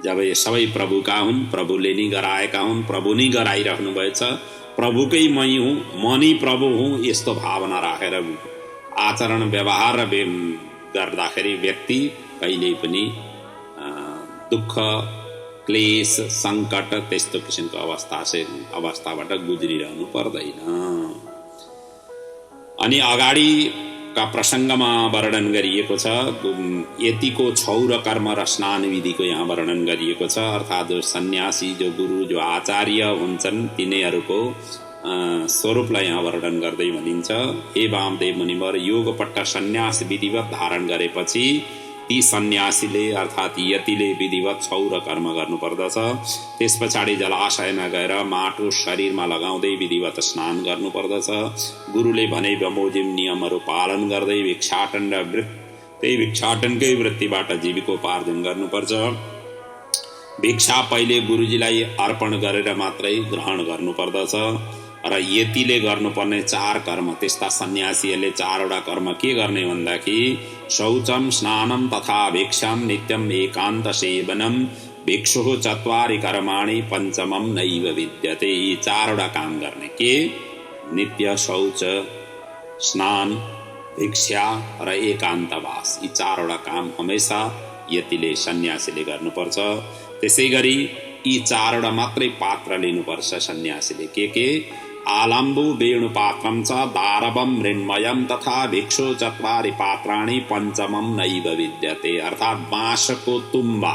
जब ये सबै प्रभुका हुन्, प्रभुले नै गराएका हुन्, प्रभु नै गराइराख्नु भएछ, प्रभुकै मै हुँ, म नै प्रभु हुँ, यस्तो भावना राखेर आचरण व्यवहार गर्दाखेरि व्यक्ति कहिल्यै पनि दुःख क्लेश सङ्कट त्यस्तो किसिमको अवस्थाबाट गुज्रिरहनु पर्दैन। अनि अगाडिका प्रसङ्गमा वर्णन गरिएको छ, यतिको क्षौर कर्म र स्नान विधिको यहाँ वर्णन गरिएको छ। अर्थात् जो सन्यासी, जो गुरु, जो आचार्य हुन्छन्, तिनीहरूको स्वरूपलाई यहाँ वर्णन गर्दै भनिन्छ, हे वामदेव मुनिवर, योगपट्ट सन्यास विधिवत धारण गरेपछि ती सन्यासीले अर्थात् यतिले विधिवत क्षौर कर्म गर्नुपर्दछ। त्यस पछाडि जलाशयमा गएर माटो शरीरमा लगाउँदै विधिवत स्नान गर्नुपर्दछ। गुरुले भने बमोजिम नियमहरू पालन गर्दै भिक्षाटन र त्यही भिक्षाटनकै वृत्तिबाट जीविकोपार्जन गर्नुपर्छ। भिक्षा पहिले गुरुजीलाई अर्पण गरेर मात्रै ग्रहण गर्नुपर्दछ। र यतिले गर्नुपर्ने 4 कर्म, त्यस्ता सन्यासीहरूले 4वटा कर्म के गर्ने भन्दाखेरि शौचम स्नानम तथा भिक्षाम नित्यम एकान्त सेवनम भिक्षुः 4 कर्माणि पञ्चमम नैव विद्यते। यी 4वटा काम गर्ने के? नित्य शौच, स्नान, भिक्षा र एकान्तवास, यी चारवटा काम हमेशा यतिले सन्यासीले गर्नुपर्छ। त्यसै गरी यी चारवटा मात्रै पात्र लिनुपर्छ सन्यासीले। के आलम्बु वेणु पात्रम च दारवम मृण्मयम तथा भिक्षु चत्वारि पात्राणि पञ्चमम नैव विद्यते। अर्थात् बाँसको तुम्बा,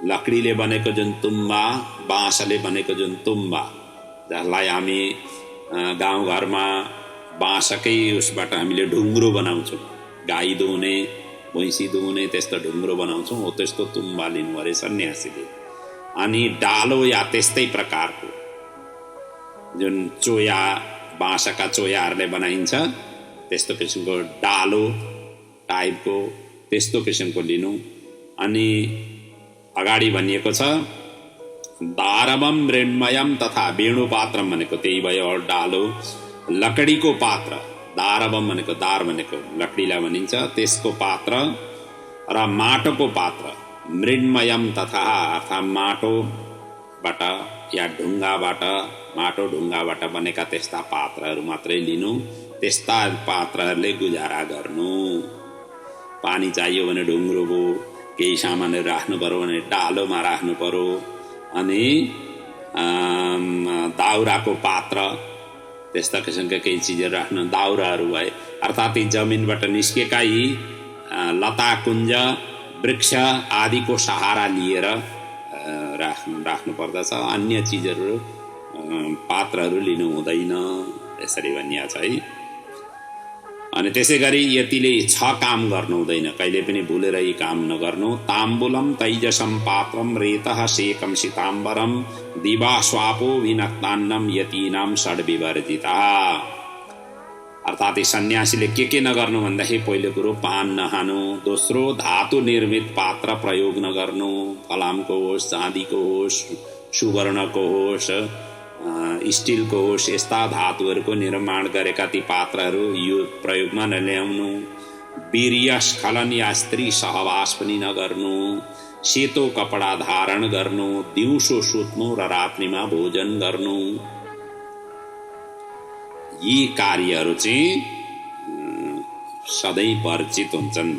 लकडीले बनेको जुन तुम्बा, बाँसले बनेको जुन तुम्बा, जसलाई हामी गाउँघरमा बाँसकै उसबाट हामीले ढुङ्ग्रो बनाउँछौँ, गाई दुहुने, भैँसी दुहुने त्यस्तो ढुङ्ग्रो बनाउँछौँ, हो त्यस्तो तुम्बा लिनु अरे सन्यासीले। अनि डालो या त्यस्तै प्रकारको जुन चोया, बाँसका चोयाहरूले बनाइन्छ त्यस्तो किसिमको डालो टाइपको त्यस्तो किसिमको लिनु। अनि अगाडि भनिएको छ दारवम मृण्मयम तथा वेणु पात्रम भनेको त्यही भयो डालो। लकडीको पात्र, दारवम भनेको दार भनेको लकडीलाई भनिन्छ, त्यसको पात्र र माटोको पात्र, मृण्मयम तथा अर्थात् माटोबाट या ढुङ्गाबाट, माटो ढुङ्गाबाट बनेका त्यस्ता पात्रहरू मात्रै लिनु। त्यस्ता पात्रहरूले गुजारा गर्नु। पानी चाहियो भने ढुङ्ग्रोको, केही सामानहरू राख्नु पर्यो भने डालोमा राख्नु पर्यो। अनि दाउराको पात्र, त्यस्ता किसिमका केही चिजहरू राख्नु, दाउराहरू भए। अर्थात् यी जमिनबाट निस्केका यी लता कुञ्ज, वृक्ष आदिको सहारा लिएर राख्नु पर्दछ। अन्य चिजहरू, पात्रहरू लिनु हुँदैन, यसरी भनिएको छ है। अनि त्यसै गरी यतिले 6 काम गर्नु हुँदैन, कहिले पनि भुलेर यी काम नगर्नु। ताम्बुलम तैजसम पात्रम रेतः सेकम सीताम्बरम दिवा स्वापो विनक्तान्नम यतीनाम षड्विवर्जिता। अर्थात् सन्यासीले के नगर्नु भन्दाखेरि पहिलो कुरो पान नखानु, दोस्रो धातु निर्मित पात्र प्रयोग नगर्नु, फलामको होस्, चाँदीको होस्, सुवर्णको होस्, स्टिलको होस्, यस्ता धातुहरूको निर्माण गरेका ती पात्रहरू यो प्रयोगमा नल्याउनु। वीर्य स्खलन या स्त्री सहवास पनि नगर्नु। सेतो कपडा धारण गर्नु, दिउँसो सुत्नु र रात्रिमा भोजन गर्नु। यी कार्यहरू चाहिँ सधैँ वर्जित हुन्छन्।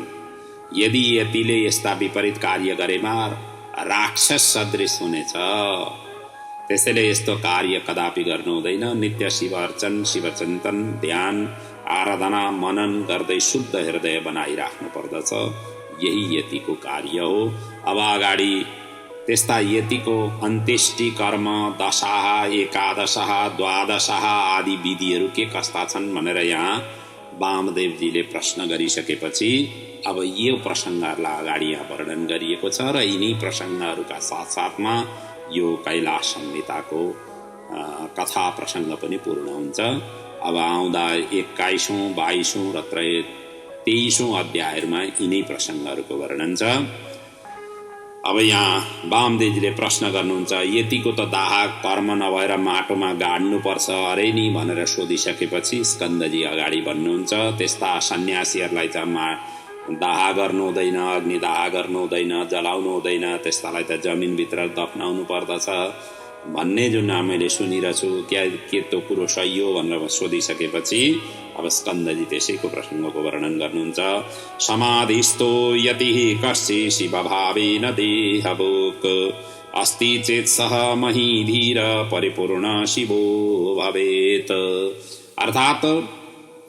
यदि यतिले यस्ता विपरीत कार्य गरेमा राक्षस सदृश हुनेछ। त्यसैले यस्तो कार्य कदापि गर्नु हुँदैन। नित्य शिव अर्चन, शिवचिन्तन, ध्यान, आराधना, मनन गर्दै शुद्ध हृदय बनाइराख्नु पर्दछ। यही यतिको कार्य हो। अब अगाडि त्यस्ता यतिको अन्त्येष्टि कर्म, दशाह, एकादशः, द्वादशः आदि विधिहरू के कस्ता छन् भनेर यहाँ वामदेवजीले प्रश्न गरिसकेपछि अब यो प्रसङ्गहरूलाई अगाडि यहाँ वर्णन गरिएको छ र यिनी प्रसङ्गहरूका साथसाथमा यो कैलाश संहिताको कथा प्रसङ्ग पनि पूर्ण हुन्छ। अब आउँदा 21औं, 22औं र 23औं अध्यायहरूमा यिनै प्रसङ्गहरूको वर्णन छ। अब यहाँ वामदेवजीले प्रश्न गर्नुहुन्छ, यतिको त दाह कर्म नभएर माटोमा गाड्नुपर्छ अरे नि भनेर सोधिसकेपछि स्कन्दजी अगाडि भन्नुहुन्छ, त्यस्ता सन्यासीहरूलाई चाहिँ दाह गर्नु हुँदैन, अग्निदाह गर्नु हुँदैन, जलाउनु हुँदैन, त्यस्तालाई त जमिनभित्र दफनाउनु पर्दछ भन्ने जुन मैले सुनिरहेछु, के त्यो कुरो सही हो भनेर सोधिसकेपछि अब स्कन्दजी त्यसैको प्रसङ्गको वर्णन गर्नुहुन्छ। समाधिस्थो यतिः कश्चि शिवभावेन देहभोक अस्ति चेत् सह महीधीर परिपूर्ण शिवो भवेत्। अर्थात्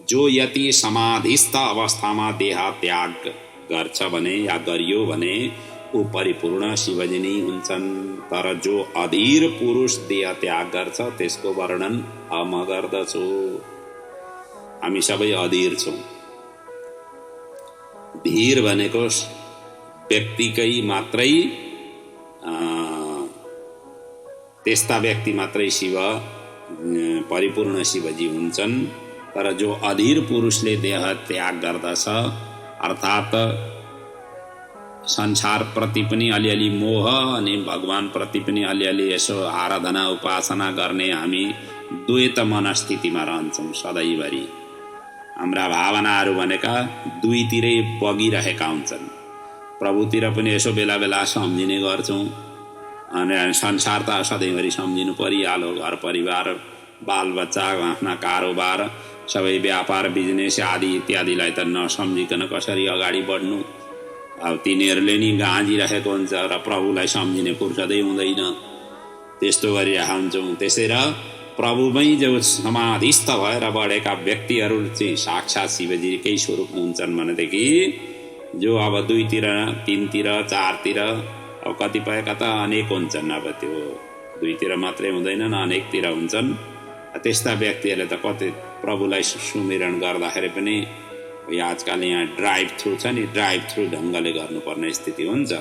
जो यति समाधिस्थ अवस्थामा देह त्याग गर्छ भने या गरियो भने ऊ परिपूर्ण शिवजी नै हुन्छन्। तर जो अधीर पुरुष देह त्याग गर्छ त्यसको वर्णन म गर्दछु। हामी सबै अधीर छौँ। धीर भनेको व्यक्तिकै मात्रै त्यस्ता व्यक्ति मात्रै शिव परिपूर्ण शिवजी हुन्छन्। तर जो अधीर पुरुषले देह त्याग गर्दछ अर्थात् संसार प्रति पनि अलिअलि मोह अनि भगवान प्रति पनि अलिअलि यसो आराधना उपासना गर्ने हामी द्वैत मनस्थितिमा रहन्छौँ सधैँभरि। हाम्रा भावनाहरू भनेका दुईतिरै बगिरहेका हुन्छन्। प्रभुतिर पनि यसो बेला बेला सम्झिने गर्छौँ अनि संसार त सधैँभरि सम्झिनु परिहाल्यो, घर परिवार बालबच्चा आफ्ना कारोबार सबै व्यापार बिजनेस आदि इत्यादिलाई त नसम्झिकन कसरी अगाडि बढ्नु। अब तिनीहरूले नि गाँजिरहेको हुन्छ र प्रभुलाई सम्झिने फुर्सदै हुँदैन, त्यस्तो गरिरहेका हुन्छौँ। त्यसै र प्रभुमै जो समाधिस्थ भएर बढेका व्यक्तिहरू चाहिँ साक्षात् शिवजीकै स्वरूप हुन्छन् भनेदेखि जो अब 2तिर 3तिर 4तिर अब कतिपयका त अनेक हुन्छन्, अब त्यो 2तिर मात्रै हुँदैनन् अनेकतिर हुन्छन्। त्यस्ता व्यक्तिहरूले त कति प्रभुलाई सुमिरण गर्दाखेरि पनि आजकल यहाँ ड्राइभ थ्रु छ नि, ड्राइभ थ्रु ढङ्गले गर्नुपर्ने स्थिति हुन्छ।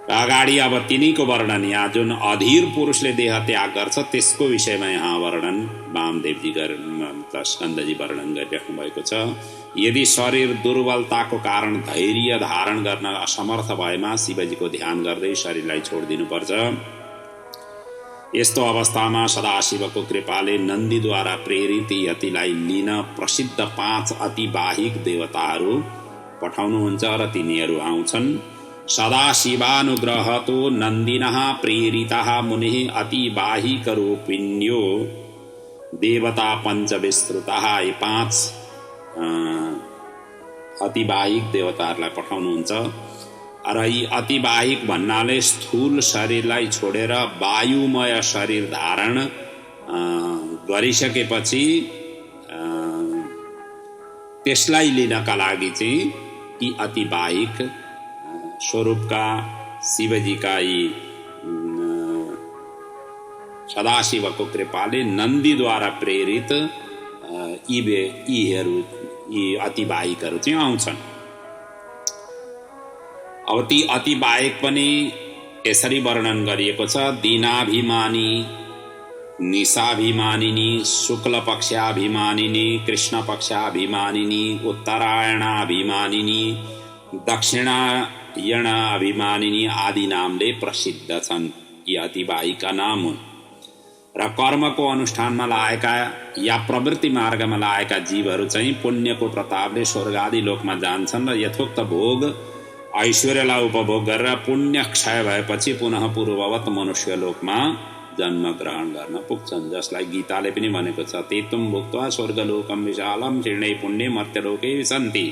अगाडि अब तिनीको वर्णन यहाँ जुन अधीर पुरुषले देह त्याग गर्छ त्यसको विषयमा यहाँ वर्णन वामदेवजी स्कन्दजी वर्णन गरिराख्नु भएको छ। यदि शरीर दुर्बलताको कारण धैर्य धारण गर्न असमर्थ भएमा शिवजीको ध्यान गर्दै शरीरलाई छोडिदिनुपर्छ। यस्तो अवस्थामा सदाशिवको कृपाले नन्दीद्वारा प्रेरित यतिलाई लिन प्रसिद्ध 5 अतिवाहिक देवताहरू पठाउनुहुन्छ र तिनीहरू आउँछन्। सदाशिवानुग्रहतो नन्दिनः प्रेरितः मुनिः अतिवाहिकरूपिण्यो देवता पञ्चविस्तृतः। यी 5 अतिवाहिक देवताहरूलाई पठाउनुहुन्छ र यी अतिवाहिक भन्नाले स्थूल शरीरलाई छोडेर वायुमय शरीर धारण गरिसकेपछि त्यसलाई लिनका लागि चाहिँ यी अतिवाहिक स्वरूपका शिवजीका यी सदाशिवको कृपाले नन्दीद्वारा प्रेरित यी अतिवाहिकहरू चाहिँ आउँछन्। अब ती अतिवाहिक पनि यसरी वर्णन गरिएको छ। दीनाभिमानी, निशाभिमानिनी, शुक्लपक्षाभिमानिनी, कृष्णपक्षाभिमानिनी, उत्तरायणाभिमानिनी, दक्षिणायणाभिमानिनी आदि नामले प्रसिद्ध छन्। यी अतिवाहिका नाम हुन् र कर्मको अनुष्ठानमा लागेका या प्रवृत्ति मार्गमा लागेका जीवहरू चाहिँ पुण्यको प्रतापले स्वर्ग आदि लोकमा जान्छन् र यथोक्त भोग ऐश्वर्यलाई उपभोग गरेर पुण्य क्षय भएपछि पुनः पूर्ववत मनुष्य लोकमा जन्म ग्रहण गर्न पुग्छन्। जसलाई गीताले पनि भनेको छ, तेतुम भुक्त्वा स्वर्गलोकम विशालम शीर्णे पुण्य मर्त्यलोके विसन्ति।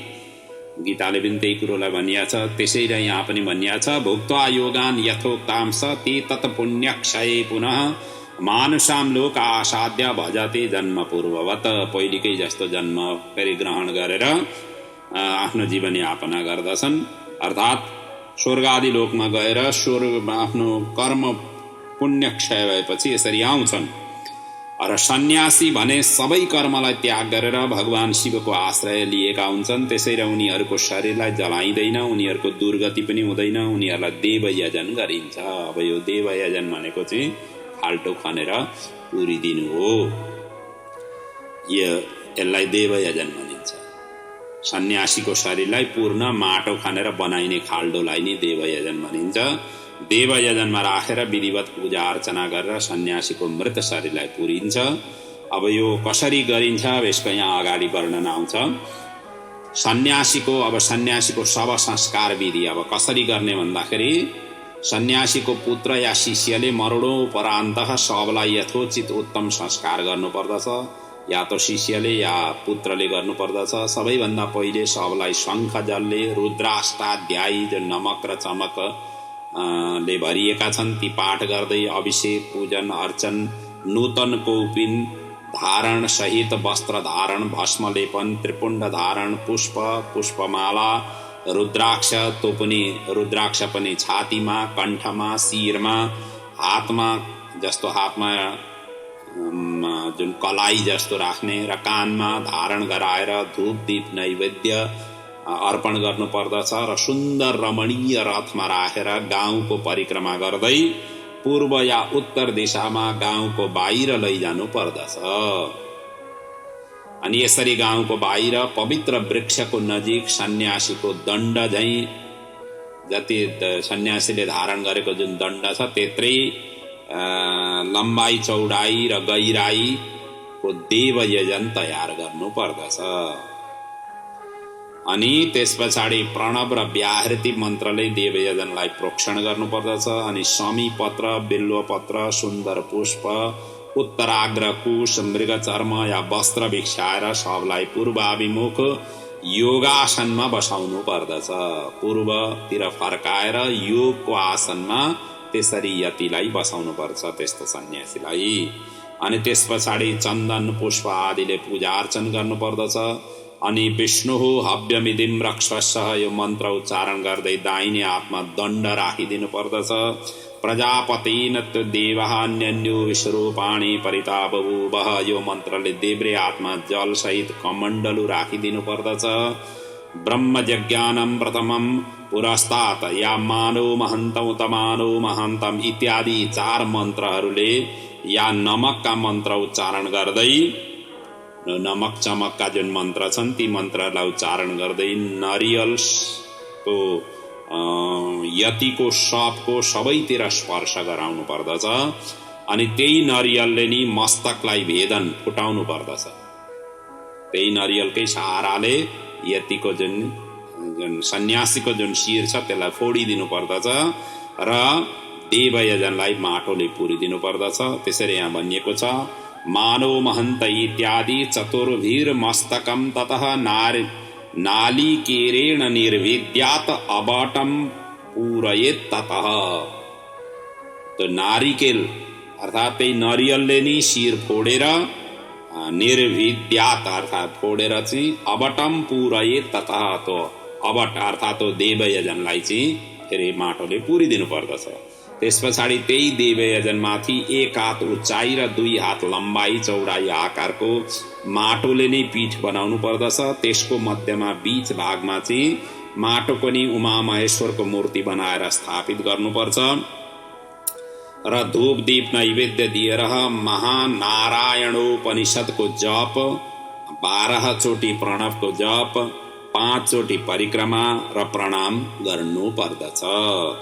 गीताले पनि त्यही कुरोलाई भनिया छ। त्यसै र यहाँ पनि भनिया छ, भुक्त्वा योगान यथोक्तांश ते तत् पुण्य क्षय पुनः मानुषाम लोक आसाद्य भजते जन्म पूर्ववत। पहिलेकै जस्तो जन्म फेरि ग्रहण गरेर आफ्नो जीवन यापना गर्दछन्, अर्थात् स्वर्ग आदि लोकमा गएर आफ्नो कर्म पुण्य क्षय भएपछि यसरी आउँछन्। र सन्यासी भने सबै कर्मलाई त्याग गरेर भगवान शिवको आश्रय लिएका हुन्छन्। त्यसै र उनीहरूको शरीरलाई जलाइँदैन, उनीहरूको दुर्गति पनि हुँदैन, उनीहरूलाई देवयजन गरिन्छ। अब यो देवयजन भनेको चाहिँ फाल्टो खनेर पुरिदिनु हो, यसलाई देवयजन भनिन्छ। सन्यासीको शरीरलाई पूर्ण माटो खनेर बनाइने खाल्डोलाई नै देवयजन भनिन्छ। देवयजनमा राखेर विधिवत पूजा अर्चना गरेर सन्यासीको मृत शरीरलाई पुरिन्छ। अब यो कसरी गरिन्छ यसको यहाँ अगाडि वर्णन आउँछ। सन्यासीको शव संस्कार विधि अब कसरी गर्ने भन्दाखेरि सन्यासीको पुत्र या शिष्यले मरणोपरान्त शवलाई यथोचित उत्तम संस्कार गर्नुपर्दछ, या त शिष्यले या पुत्रले गर्नुपर्दछ। सबैभन्दा पहिले शवलाई शङ्ख जलले रुद्राष्टाध्यायी जो नमक र चमक ले भरिएका छन् ती पाठ गर्दै अभिषेक पूजन अर्चन नूतन कौपिन धारण सहित वस्त्र धारण भस्म लेपन त्रिपुण्ड धारण पुष्प पुष्पमाला रुद्राक्ष रुद्राक्ष पनि छातीमा कण्ठमा शिरमा हातमा जुन कलाई जस्तो राख्ने र कानमा धारण गराएर धूप दीप नैवेद्य अर्पण गर्नु पर्दछ र सुन्दर रमणीय रथमा राखेर गाउँको परिक्रमा गर्दै पूर्व या उत्तर दिशामा गाउँको बाहिर लैजानु पर्दछ। अनि यसरी गाउँको बाहिर पवित्र वृक्षको नजिक सन्यासीको दण्ड झैं जति सन्यासीले धारण गरेको जुन दण्ड छ त्यत्रै लम्बाई चौडाई र गहिराईको देवयजन तयार गर्नु पर्दछ। अनि त्यस पछाडि प्रणव र व्याहृति मन्त्रले देवयजनलाई प्रोक्षण गर्नुपर्दछ। अनि समी पत्र बिल्व पत्र सुन्दर पुष्प उत्तराग्र कुश मृग चर्म या वस्त्र भिक्षाएर सबलाई पूर्वाभिमुख योगासनमा बसाउनु पर्दछ। पूर्वतिर फर्काएर योगको आसनमा त्यसरी यतिलाई बसाउनु पर्छ, त्यस्तो सन्यासीलाई। अनि त्यस पछाडि चन्दन पुष्प आदिले पूजा अर्चन गर्नु पर्दछ। अनि विष्णुः हव्यमिदिं रक्षस्व यो मन्त्र उच्चारण गर्दै दाहिने हातमा दण्ड राखिदिनु पर्दछ। प्रजापतिन देवः अन्यन्यो विश्वरूपाणि परिता बभूवः यो मन्त्रले देब्रे हातमा जल सहित कमण्डलु राखिदिनु पर्दछ। ब्रह्मज्ञानं प्रथमं पुरस्तात् या मानव महन्तम उत मानव महन्तम इत्यादि 4 मन्त्रहरूले या नमकका मन्त्र उच्चारण गर्दै, नमक चमकका जुन मन्त्र छन् ती मन्त्रलाई उच्चारण गर्दै नरियलको यतिको सपको सबैतिर स्पर्श गराउनु पर्दछ। अनि त्यही नरियलले नि मस्तकलाई भेदन फुटाउनु पर्दछ। त्यही नरियलकै सहाराले यतिको जुन सन्यासीको जुन शिर छ त्यसलाई फोडिदिनु पर्दछ र देवयजनलाई माटोले पुरिदिनु पर्दछ। त्यसरी यहाँ भनिएको छ, मानव महन्त इत्यादि चतुर्भिर मस्तकम ततः नालिकेरेण निर्विद्यात अबटम पूरयेत ततः। तो नारिकेल अर्थात त्यही नरियलले नि शिर फोडेर निर्विद्यात अर्थात फोडेर चाहिँ अबटम पूरयेत ततः, तो अबट अर्थात तो देवयजनलाई चाहिँ फेरि माटोले पुरिदिनु पर्दछ। त्यस पछाडि त्यही देवयजनमाथि 1 हात उचाइ र 2 हात लम्बाई चौडाई आकारको माटोले नै पीठ बनाउनु पर्दछ। त्यसको मध्यमा बीच भागमा चाहिँ माटोको नि उमा महेश्वरको मूर्ति बनाएर स्थापित गर्नुपर्छ र धूप दीप नैवेद्य दिएर महानारायणोपनिषदको जप, 12 चोटि प्रणवको जप, 5 चोटि परिक्रमा र प्रणाम गर्नु पर्दछ।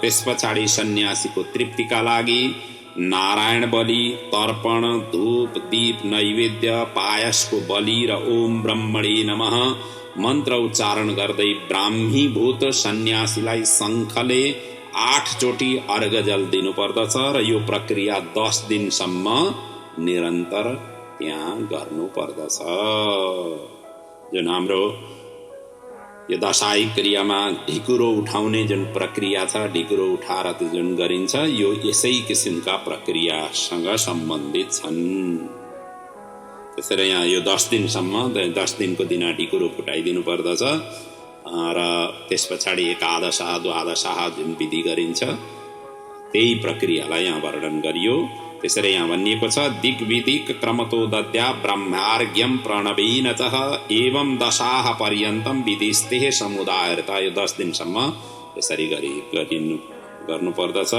त्यस पछाडि सन्यासीको तृप्तिका लागि नारायण बलि, तर्पण, धूप दीप नैवेद्य, पायसको बलि र ओम ब्रह्मणे नमः मन्त्र उच्चारण गर्दै ब्राह्मीभूत सन्यासीलाई शङ्खले 8 चोटि अर्घ जल दिनु पर्दछ र यो प्रक्रिया 10 दिनसम्म निरन्तर त्यहाँ गर्नु पर्दछ। जुन हाम्रो यो दशाई क्रियामा ढिकुरो उठाउने जुन प्रक्रिया छ, ढिकुरो उठाएर जुन गरिन्छ, यो यसै किसिमका प्रक्रियासँग सम्बन्धित छन्। त्यसैले यहाँ यो 10 दिनसम्म 10 दिनको दिन ढिकुरो फुटाइदिनु पर्दछ र त्यस पछाडि एकादश द्वादश जुन विधि गरिन्छ त्यही प्रक्रियालाई यहाँ वर्णन गरियो। त्यसैले यहाँ भनिएको छ, दिग्विदिक क्रमतो दद्या ब्रह्मार्घ्यम प्रणवेन च एवं दशाह पर्यन्तम विधिस्ते समुदायता। यो 10 दिनसम्म यसरी गर्नु पर्दछ।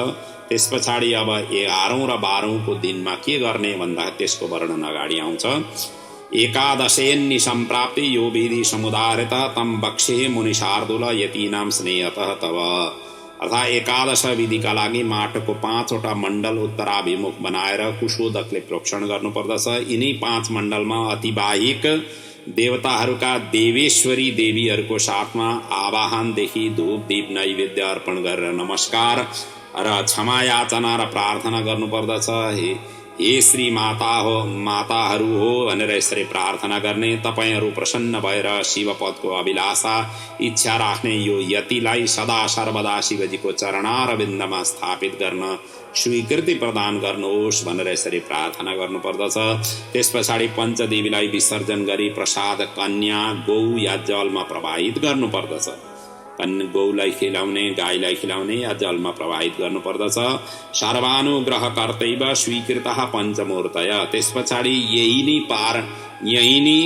त्यस पछाडि अब 11औं र 12औं दिनमा के गर्ने भन्दा त्यसको वर्णन अगाडि आउँछ। एकादशेन्नि सम्प्राप्ति यो विधि समुदायता तम बक्षे मुनि शार्दूल यतीनाम स्नेहतः तव। अर्थात एकादश विधिका लागि माटोको 5 वटा मण्डल उत्तराभिमुख बनाएर कुशोदकले प्रोक्षण गर्नुपर्दछ। यिनै 5 मण्डलमा अतिबाहिक देवताहरूका देवेश्वरी देवीहरूको साथमा आवाहनदेखि धूप दीप नैवेद्य अर्पण गरेर नमस्कार र क्षमा याचना र प्रार्थना गर्नुपर्दछ। हे श्री माताहरू हो भनेर यसरी प्रार्थना गर्ने। तपाईहरू प्रसन्न भएर शिवपदको अभिलाषा इच्छा राख्ने यो यतिलाई सदा सर्वदा शिवजीको चरणारविन्दमा स्थापित गर्न स्वीकृति प्रदान गर्नुहोस् भनेर यसरी प्रार्थना गर्नुपर्दछ। त्यस पछाडि पञ्चदेवीलाई विसर्जन गरी प्रसाद कन्या गौ या जलमा प्रवाहित गर्नुपर्दछ। गौलाई खिलाउने, गाईलाई खिलाउने या जलमा प्रवाहित गर्नुपर्दछ। सर्वानुग्रह कर्तैव स्वीकृतः पञ्चमूर्तय। त्यस पछाडि यही नै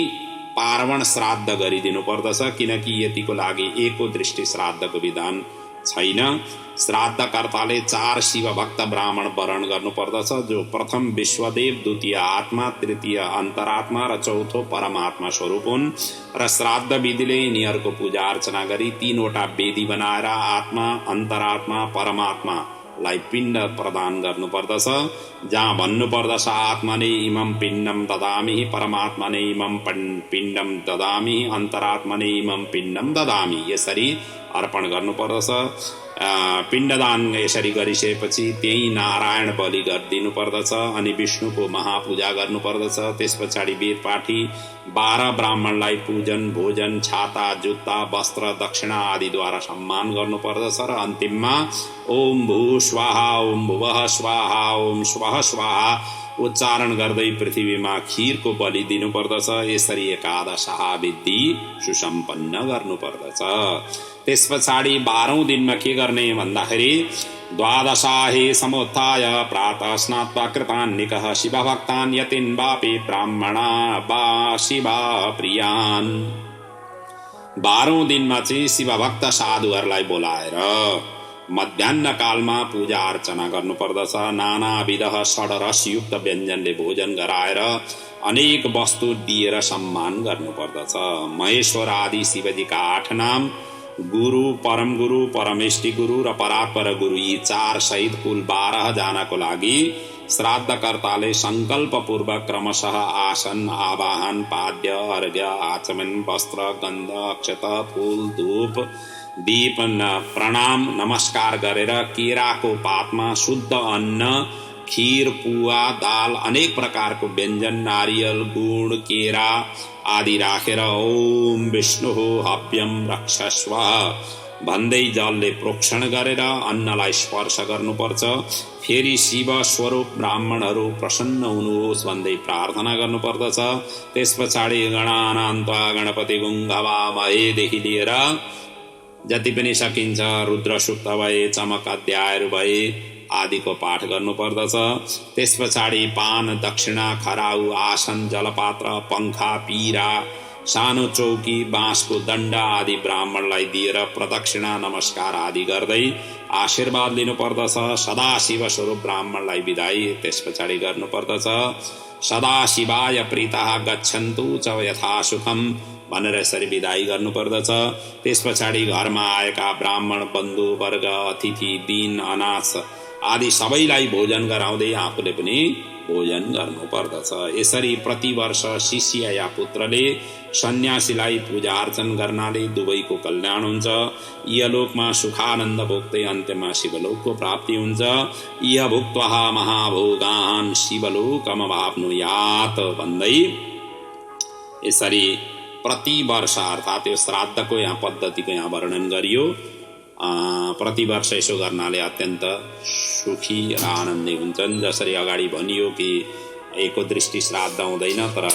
पार्वण श्राद्ध गरिदिनु पर्दछ, किनकि यतिको लागि एको दृष्टि श्राद्धको विधान छैन। श्राद्धकर्ताले 4 शिवभक्त ब्राह्मण वरण गर्नुपर्दछ, जो प्रथम विश्वदेव, द्वितीय आत्मा, तृतीय अन्तरात्मा र चौथो परमात्मा स्वरूप हुन् र श्राद्ध विधिले यिनीहरूको पूजा अर्चना गरी 3 वटा वेदी बनाएर आत्मा, अन्तरात्मा, परमात्मालाई पिण्ड प्रदान गर्नुपर्दछ। जहाँ भन्नुपर्दछ आत्माने इमं पिण्डम ददामि, परमात्माने इमं पिण्डम ददामि, अन्तरात्माने इमं पिण्डम ददामि, यसरी अर्पण गर्नुपर्दछ। पिण्डदान यसरी गरिसकेपछि त्यही नारायण बलि गरिदिनु पर्दछ अनि विष्णुको महापूजा गर्नु पर्दछ। त्यस पछाडि वेद पाठी 12 ब्राह्मणलाई पूजन भोजन छाता जुत्ता वस्त्र दक्षिणा आदिद्वारा सम्मान गर्नु पर्दछ र अन्तिममा ओम भू स्वाहा ओम भुवः स्वाहा ओम स्वः स्वाहा उच्चारण गर्दै पृथ्वीमा खीरको बलि दिनु पर्दछ। यसरी एकादशः विधि सुसम्पन्न गर्नु पर्दछ। त्यस पछाडि 12औं दिनमा के गर्ने भन्दाखेरि द्वादशाहे समुत्थाय प्रातः स्नात्वा कृतान्निकः शिवभक्तान् यतिन् वापि ब्राह्मणा वा शिवा प्रियान्। 12औं दिनमा चाहिँ शिवभक्त साधुहरूलाई बोलाएर मध्याह्न कालमा पूजा अर्चना गर्नु पर्दछ। नानाविध षडरसयुक्त व्यञ्जनले भोजन गराएर अनेक वस्तु दिएर सम्मान गर्नु पर्दछ। महेश्वर आदि शिवजीका 8 नाम गुरु परम गुरु परमेष्टि गुरु र परात्पर गुरु यी 4 सहित कुल 12 जनाको लागि श्राद्धकर्ताले संकल्प पूर्वक क्रमशः आसन आवाहन पाद्य अर्घ्य आचमन वस्त्र गन्ध अक्षत फूल धूप दीप प्रणाम नमस्कार गरेर केराको पातमा शुद्ध अन्न खीर पुवा दाल अनेक प्रकारको व्यञ्जन नारियल गुड केरा आदि राखेर ओम विष्णु हव्यम रक्षस्व भन्दै जलले प्रोक्षण गरेर अन्नलाई स्पर्श गर्नुपर्छ। फेरि शिव स्वरूप ब्राह्मणहरू प्रसन्न हुनुहोस् भन्दै प्रार्थना गर्नुपर्दछ। त्यस पछाडि गणानान्त्वा गणपति गुङ्गवामहेदेखि लिएर जति पनि सकिन्छ रुद्र सूक्त भए चमक अध्यायहरू भए आदिको पाठ गर्नुपर्दछ। त्यस पछाडि पान दक्षिणा खराउ आसन जलपात्र पंखा पीरा सानो चौकी बाँसको दण्ड आदि ब्राह्मणलाई दिएर प्रदक्षिणा नमस्कार आदि गर्दै आशीर्वाद लिनुपर्दछ। सदाशिव स्वरूप ब्राह्मणलाई विदाई त्यस पछाडि गर्नुपर्दछ। सदाशिवाय प्रीतः गच्छन्तु च यथा सुखम भनेर यसरी विदाई गर्नुपर्दछ। त्यस पछाडि घरमा आएका ब्राह्मण बन्धु वर्ग अतिथि दीन अनाथ आदि सबैलाई भोजन गराउँदै आफूले पनि भोजन गर्नुपर्दछ। यसरी प्रतिवर्ष शिष्य या पुत्रले सन्यासीलाई पूजा अर्चन गर्नाले दुवैको कल्याण हुन्छ। इहलोकमा सुखानन्द भोग्दै अन्त्यमा शिवलोकको प्राप्ति हुन्छ। इह भुक्त्वा महाभोगान् शिवलोकमवाप्नुयात् भन्दै यसरी प्रतिवर्ष अर्थात् यो श्राद्धको यहाँ पद्धतिको यहाँ वर्णन गरियो। प्रतिवर्ष यसो गर्नाले अत्यन्त सुखी र आनन्दी हुन्छन्। जसरी अगाडि भनियो कि एको दृष्टि श्राद्ध हुँदैन, तर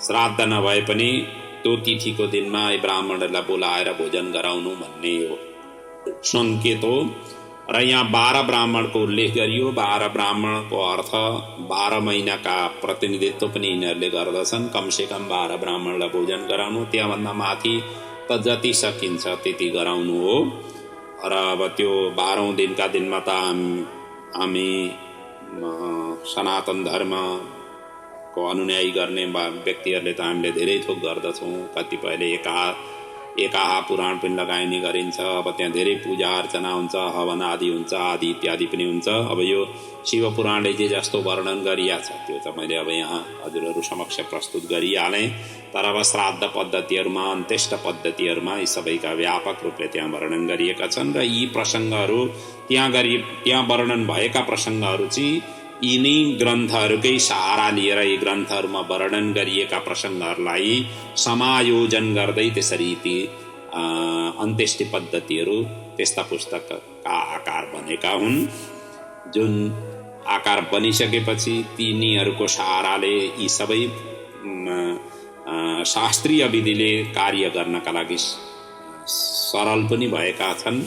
श्राद्ध नभए पनि त्यो तिथिको दिनमा ब्राह्मणहरूलाई बोलाएर भोजन गराउनु भन्ने हो संकेत हो। र यहाँ 12 ब्राह्मणको उल्लेख गरियो। 12 ब्राह्मणको अर्थ 12 महिनाका प्रतिनिधित्व पनि यिनीहरूले गर्दछन्। कमसेकम 12 ब्राह्मणलाई भोजन गराउनु, त्यहाँभन्दा माथि त जति सकिन्छ त्यति गराउनु हो। र अब त्यो 12औं दिनका दिनमा त हामी सनातन धर्मको अनुयायी गर्ने व्यक्तिहरूले त हामीले धेरै थोक गर्दछौँ। कतिपयले एकाहा पुराण पनि लगाइने गरिन्छ। अब त्यहाँ धेरै पूजा अर्चना हुन्छ, हवन आदि हुन्छ, आदि इत्यादि पनि हुन्छ। अब यो शिव पुराणले जे जस्तो वर्णन गरिया छ त्यो त मैले अब यहाँ हजुरहरू समक्ष प्रस्तुत गरिहालेँ। तर अब श्राद्ध पद्धतिहरूमा अन्त्येष्ट पद्धतिहरूमा यी सबैका व्यापक रूपले त्यहाँ वर्णन गरिएका छन्। र यी प्रसङ्गहरू त्यहाँ वर्णन भएका प्रसङ्गहरू चाहिँ यिनी ग्रन्थहरूकै सहारा लिएर यी ग्रन्थहरूमा वर्णन गरिएका प्रसङ्गहरूलाई समायोजन गर्दै त्यसरी ती अन्त्येष्टि पद्धतिहरू त्यस्ता पुस्तकका आकार बनेका हुन्। जुन आकार बनिसकेपछि तिनीहरूको सहाराले यी सबै शास्त्रीय विधिले कार्य गर्नका लागि सरल पनि भएका छन्।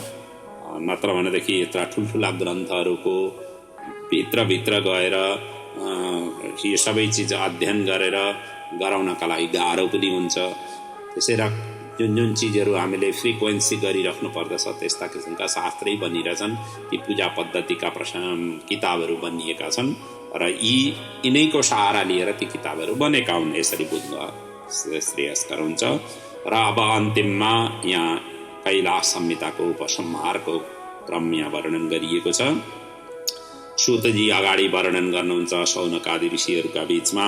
नत्र भनेदेखि यत्र ठुल्ठुला ग्रन्थहरूको भित्र गएर यो सबै चिज अध्ययन गरेर गराउनका लागि गाह्रो पनि हुन्छ। त्यसैले जुन चिजहरू हामीले फ्रिक्वेन्सी गरिराख्नु पर्दछ त्यस्ता किसिमका शास्त्रै बनिरहेछन्। ती पूजा पद्धतिका किताबहरू बनिएका छन् र यिनैको सहारा लिएर ती किताबहरू बनेका हुन्। यसरी बुझ्न श्रेयस्कर हुन्छ। र अब अन्तिममा यहाँ कैलाश संहिताको उपसंहारको क्रम यहाँ वर्णन गरिएको छ। सूतजी अगाडि वर्णन गर्नुहुन्छ शौनक आदि ऋषिहरूका बीचमा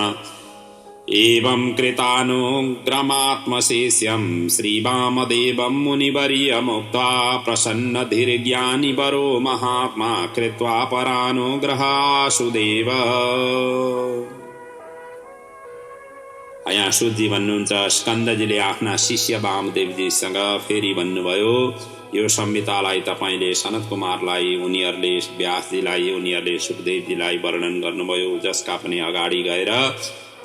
एवं कृतानुग्रमात्मशेष्यं श्रीवामदेवं मुनिवर्यमुक्त्वा प्रसन्नधीर्ज्ञानी वरो महात्मा कृत्वा परानुग्रहासुदेव। यहाँ सुजी भन्नुहुन्छ, स्कन्दजीले आफ्ना शिष्य वामदेवजीसँग फेरि भन्नुभयो, यो संहितालाई तपाईले सनत कुमारलाई, उनीहरूले व्यासजीलाई, उनीहरूले सुखदेवजीलाई वर्णन गर्नुभयो, जसका पनि अगाडि गएर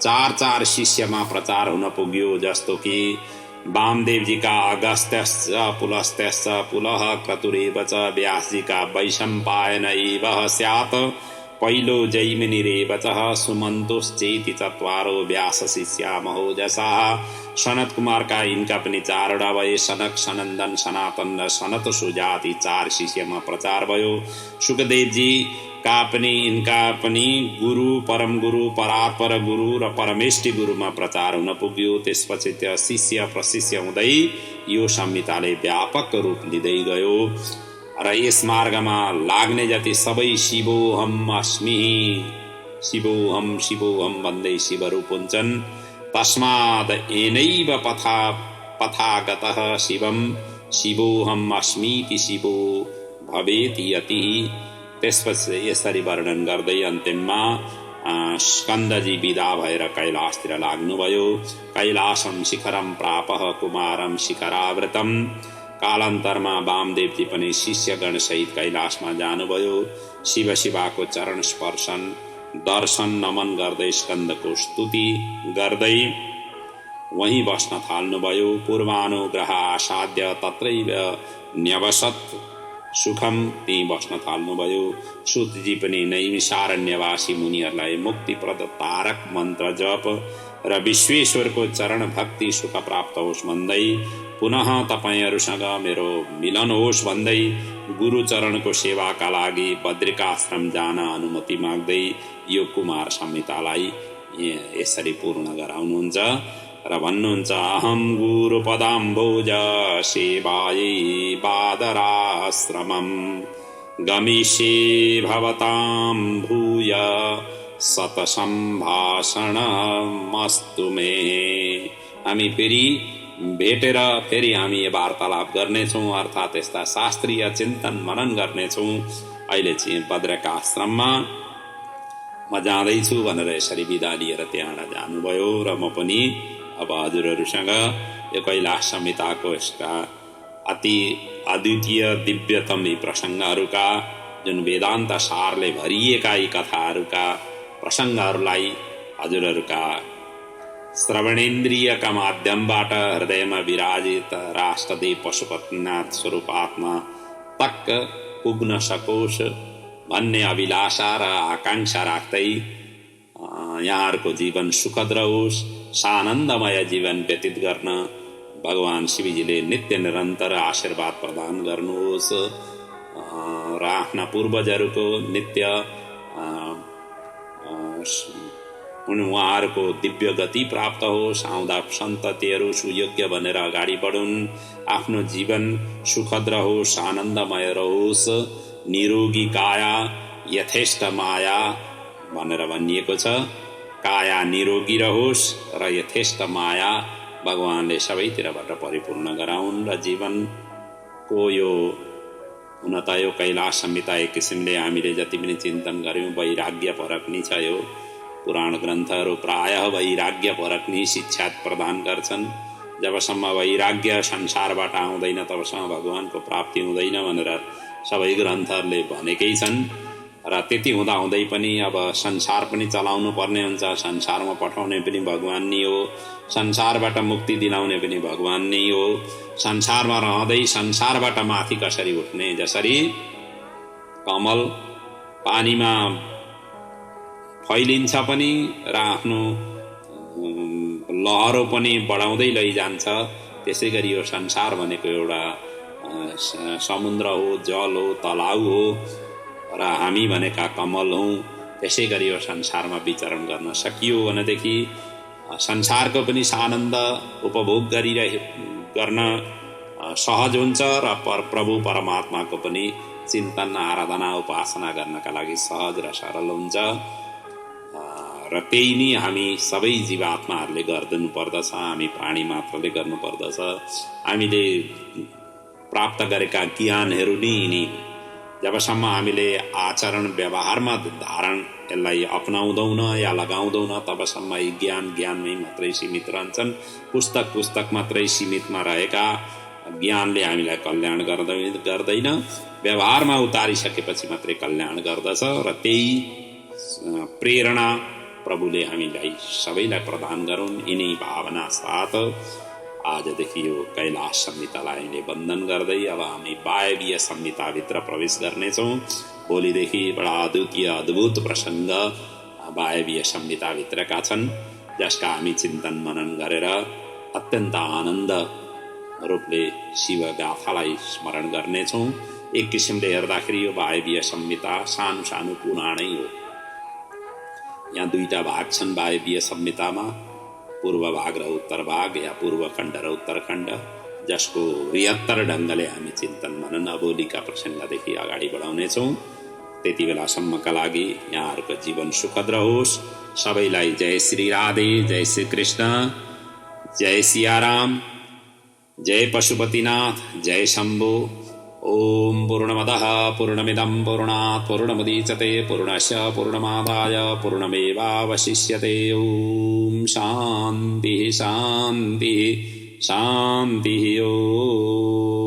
चार शिष्यमा प्रचार हुन पुग्यो। जस्तो कि वामदेवजीका अगस्त्यश्च पुलस्त्यश्च पुलः क्रतुरेव च, व्यासजीका वैशम्पायनैव स्यात् पहिलो जैमिनिरेवचः सुमन्तोश्चेति चत्वारो व्यास शिष्या महोजसाः। सनत कुमारका यिनका पनि चारवटा भए, सनक, सनन्दन, सनातन र सनत सुजाति 4 शिष्यमा प्रचार भयो। सुखदेवजी का पनि यिनका पनि गुरु, परम गुरु, परात्पर गुरु र परमेष्टि गुरुमा प्रचार हुन पुग्यो। त्यसपछि त्यो शिष्य प्रशिष्य हुँदै यो संहिताले व्यापक रूप लिँदै गयो र यस मार्गमा लाग्ने जति सबै शिवोहम अस्मि, शिवोहम शिवोहम भन्दै शिवरूप हुन्छन्। तस्माद् एनैव पथागतः शिवम शिवोहम अस्मीति शिवो भवेति यति। त्यसपछि यसरी वर्णन गर्दै अन्तिममा स्कन्दजी विदा भएर कैलाशतिर लाग्नुभयो। कैलासम शिखरम प्रापः कुमारम शिखरावृतम। कालान्तरमा वामदेवजी पनि शिष्यगण सहित कैलाशमा जानुभयो। शिव शिवाको चरण स्पर्शन दर्शन नमन गर्दै स्कन्दको स्तुति गर्दै वहीं बस्न थाल्नुभयो। पूर्वानुग्रह आसाद्य तत्रैव न्यवसत् सुखम, त्यही बस्न थाल्नुभयो। सुतजी पनि नैमिषारण्यवासी मुनिहरूलाई मुक्तिप्रद तारक मन्त्र जप र विश्वेश्वरको चरण भक्ति सुख प्राप्त होस् भन्दै, पुनः तपाईहरूसँग मेरो मिलन होस् भन्दै गुरुचरणको सेवाका लागि बद्रिकाश्रम जान अनुमति माग्दै यो कुमार संहितालाई यसरी पूर्ण गराउनुहुन्छ र भन्नुहुन्छ, अहम गुरुपदाम्बोज सेवायै बादराश्रमं गमिष्ये भवतां भूय सतसम्भाषणमस्तु मे। हामी फेरि भेटेर फेरि हामी वार्तालाप गर्नेछौँ, अर्थात् यस्ता शास्त्रीय चिन्तन मनन गर्नेछौँ। अहिले चाहिँ बद्रका आश्रममा म जाँदैछु भनेर यसरी बिदा लिएर त्यहाँ जानुभयो र म पनि अब हजुरहरूसँग यो कैलाश संहिताको यसका अति अद्वितीय दिव्यतम यी प्रसङ्गहरूका, जुन वेदान्त सारले भरिएका यी कथाहरूका प्रसङ्गहरूलाई हजुरहरूका श्रवणेन्द्रियका माध्यमबाट हृदयमा विराजित राष्ट्रदेव पशुपतिनाथ स्वरूपात्मा तक पुग्न सकोस् भन्ने अभिलाषा र आकांक्षा राख्दै यहाँहरूको जीवन सुखद रहोस्, सानन्दमय जीवन व्यतीत गर्न भगवान शिवजीले नित्य निरन्तर आशीर्वाद प्रदान गर्नुहोस् र आफ्ना पूर्वजहरूको नित्य उहाँहरूको दिव्य गति प्राप्त होस्, आउँदा सन्ततिहरू सुयोग्य बनेर अगाडि बढुन्, आफ्नो जीवन सुखद रहोस्, आनन्दमय रहोस्, निरोगी काया यथेष्ट माया भनेर भनिएको छ। काया निरोगी रहोस् र यथेष्ट माया भगवानले सबैतिरबाट परिपूर्ण गराउन् र जीवनको यो हुन त यो कैलाश संहिता एक किसिमले हामीले जति पनि चिन्तन गर्यौँ वैराग्य परक नै छ। यो पुराण ग्रन्थहरू प्रायः वैराग्य परक नै शिक्षा प्रदान गर्छन्। जबसम्म वैराग्य संसारबाट आउँदैन तबसम्म भगवानको प्राप्ति हुँदैन भनेर सबै ग्रन्थहरूले भनेकै छन् र त्यति हुँदाहुँदै पनि अब संसार पनि चलाउनु पर्ने हुन्छ, संसारमा पठाउने पनि भगवान नै हो, संसारबाट मुक्ति दिलाउने पनि भगवान नै हो। संसारमा रहँदै संसारबाट माथि कसरी उठ्ने, जसरी कमल पानीमा फैलिन्छ पनि र आफ्नो लहरो पनि बढाउँदै लैजान्छ, त्यसै गरी यो संसार भनेको एउटा समुद्र हो, जल हो, तलाउ हो र हामी भनेका कमल हौँ। त्यसै गरी यो संसारमा विचरण गर्न सकियो भनेदेखि संसारको पनि आनन्द उपभोग गर्न सहज हुन्छ र प्रभु परमात्माको पनि चिन्तन आराधना उपासना गर्नका लागि सहज र सरल हुन्छ र त्यही नै हामी सबै जीवात्माहरूले गरिदिनु पर्दछ, हामी प्राणी मात्रले गर्नुपर्दछ। हामीले प्राप्त गरेका ज्ञानहरू नि जबसम्म हामीले आचरण व्यवहारमा धारण यसलाई अपनाउँदैनौँ या लगाउँदैनौँ तबसम्म यी ज्ञानमै मात्रै सीमित रहन्छन्। पुस्तक मात्रै सीमितमा रहेका ज्ञानले हामीलाई कल्याण गर्दैन, व्यवहारमा उतारिसकेपछि मात्रै कल्याण गर्दछ। र त्यही प्रेरणा प्रभुले हामीलाई सबैलाई प्रदान गरून्। यिनै भावना साथ आजदेखि यो कैलाश संहितालाई हामीले वन्दन गर्दै अब हामी वायवीय संहिताभित्र प्रवेश गर्नेछौँ। भोलिदेखि बडा अद्वितीय अद्भुत प्रसङ्ग वायवीय संहिताभित्रका छन्, जसका हामी चिन्तन मनन गरेर अत्यन्त आनन्द रूपले शिव गाथालाई स्मरण गर्नेछौँ। एक किसिमले हेर्दाखेरि यो वायवीय संहिता सानो सानो पुराणै हो। यहाँ दुईटा भाग छन् वायवीय संहितामा, पूर्व भाग र उत्तर भाग या पूर्व खण्ड र उत्तर खण्ड, जसको बृहत्तर ढङ्गले हामी चिन्तन मनन भोलिका प्रसङ्गदेखि अगाडि बढाउनेछौँ। त्यति बेलासम्मका लागि यहाँहरूको जीवन सुखद रहोस्। सबैलाई जय श्री राधे, जय श्री कृष्ण, जय सियाराम, जय पशुपतिनाथ, जय शम्भो। ओम पूर्णमदः पूर्णमिदं पूर्णात् पूर्णमुदच्यते पूर्णस्य पूर्णमादाय पूर्णमेवावशिष्यते। ओम शान्तिः शान्तिः शान्तिः। ओम।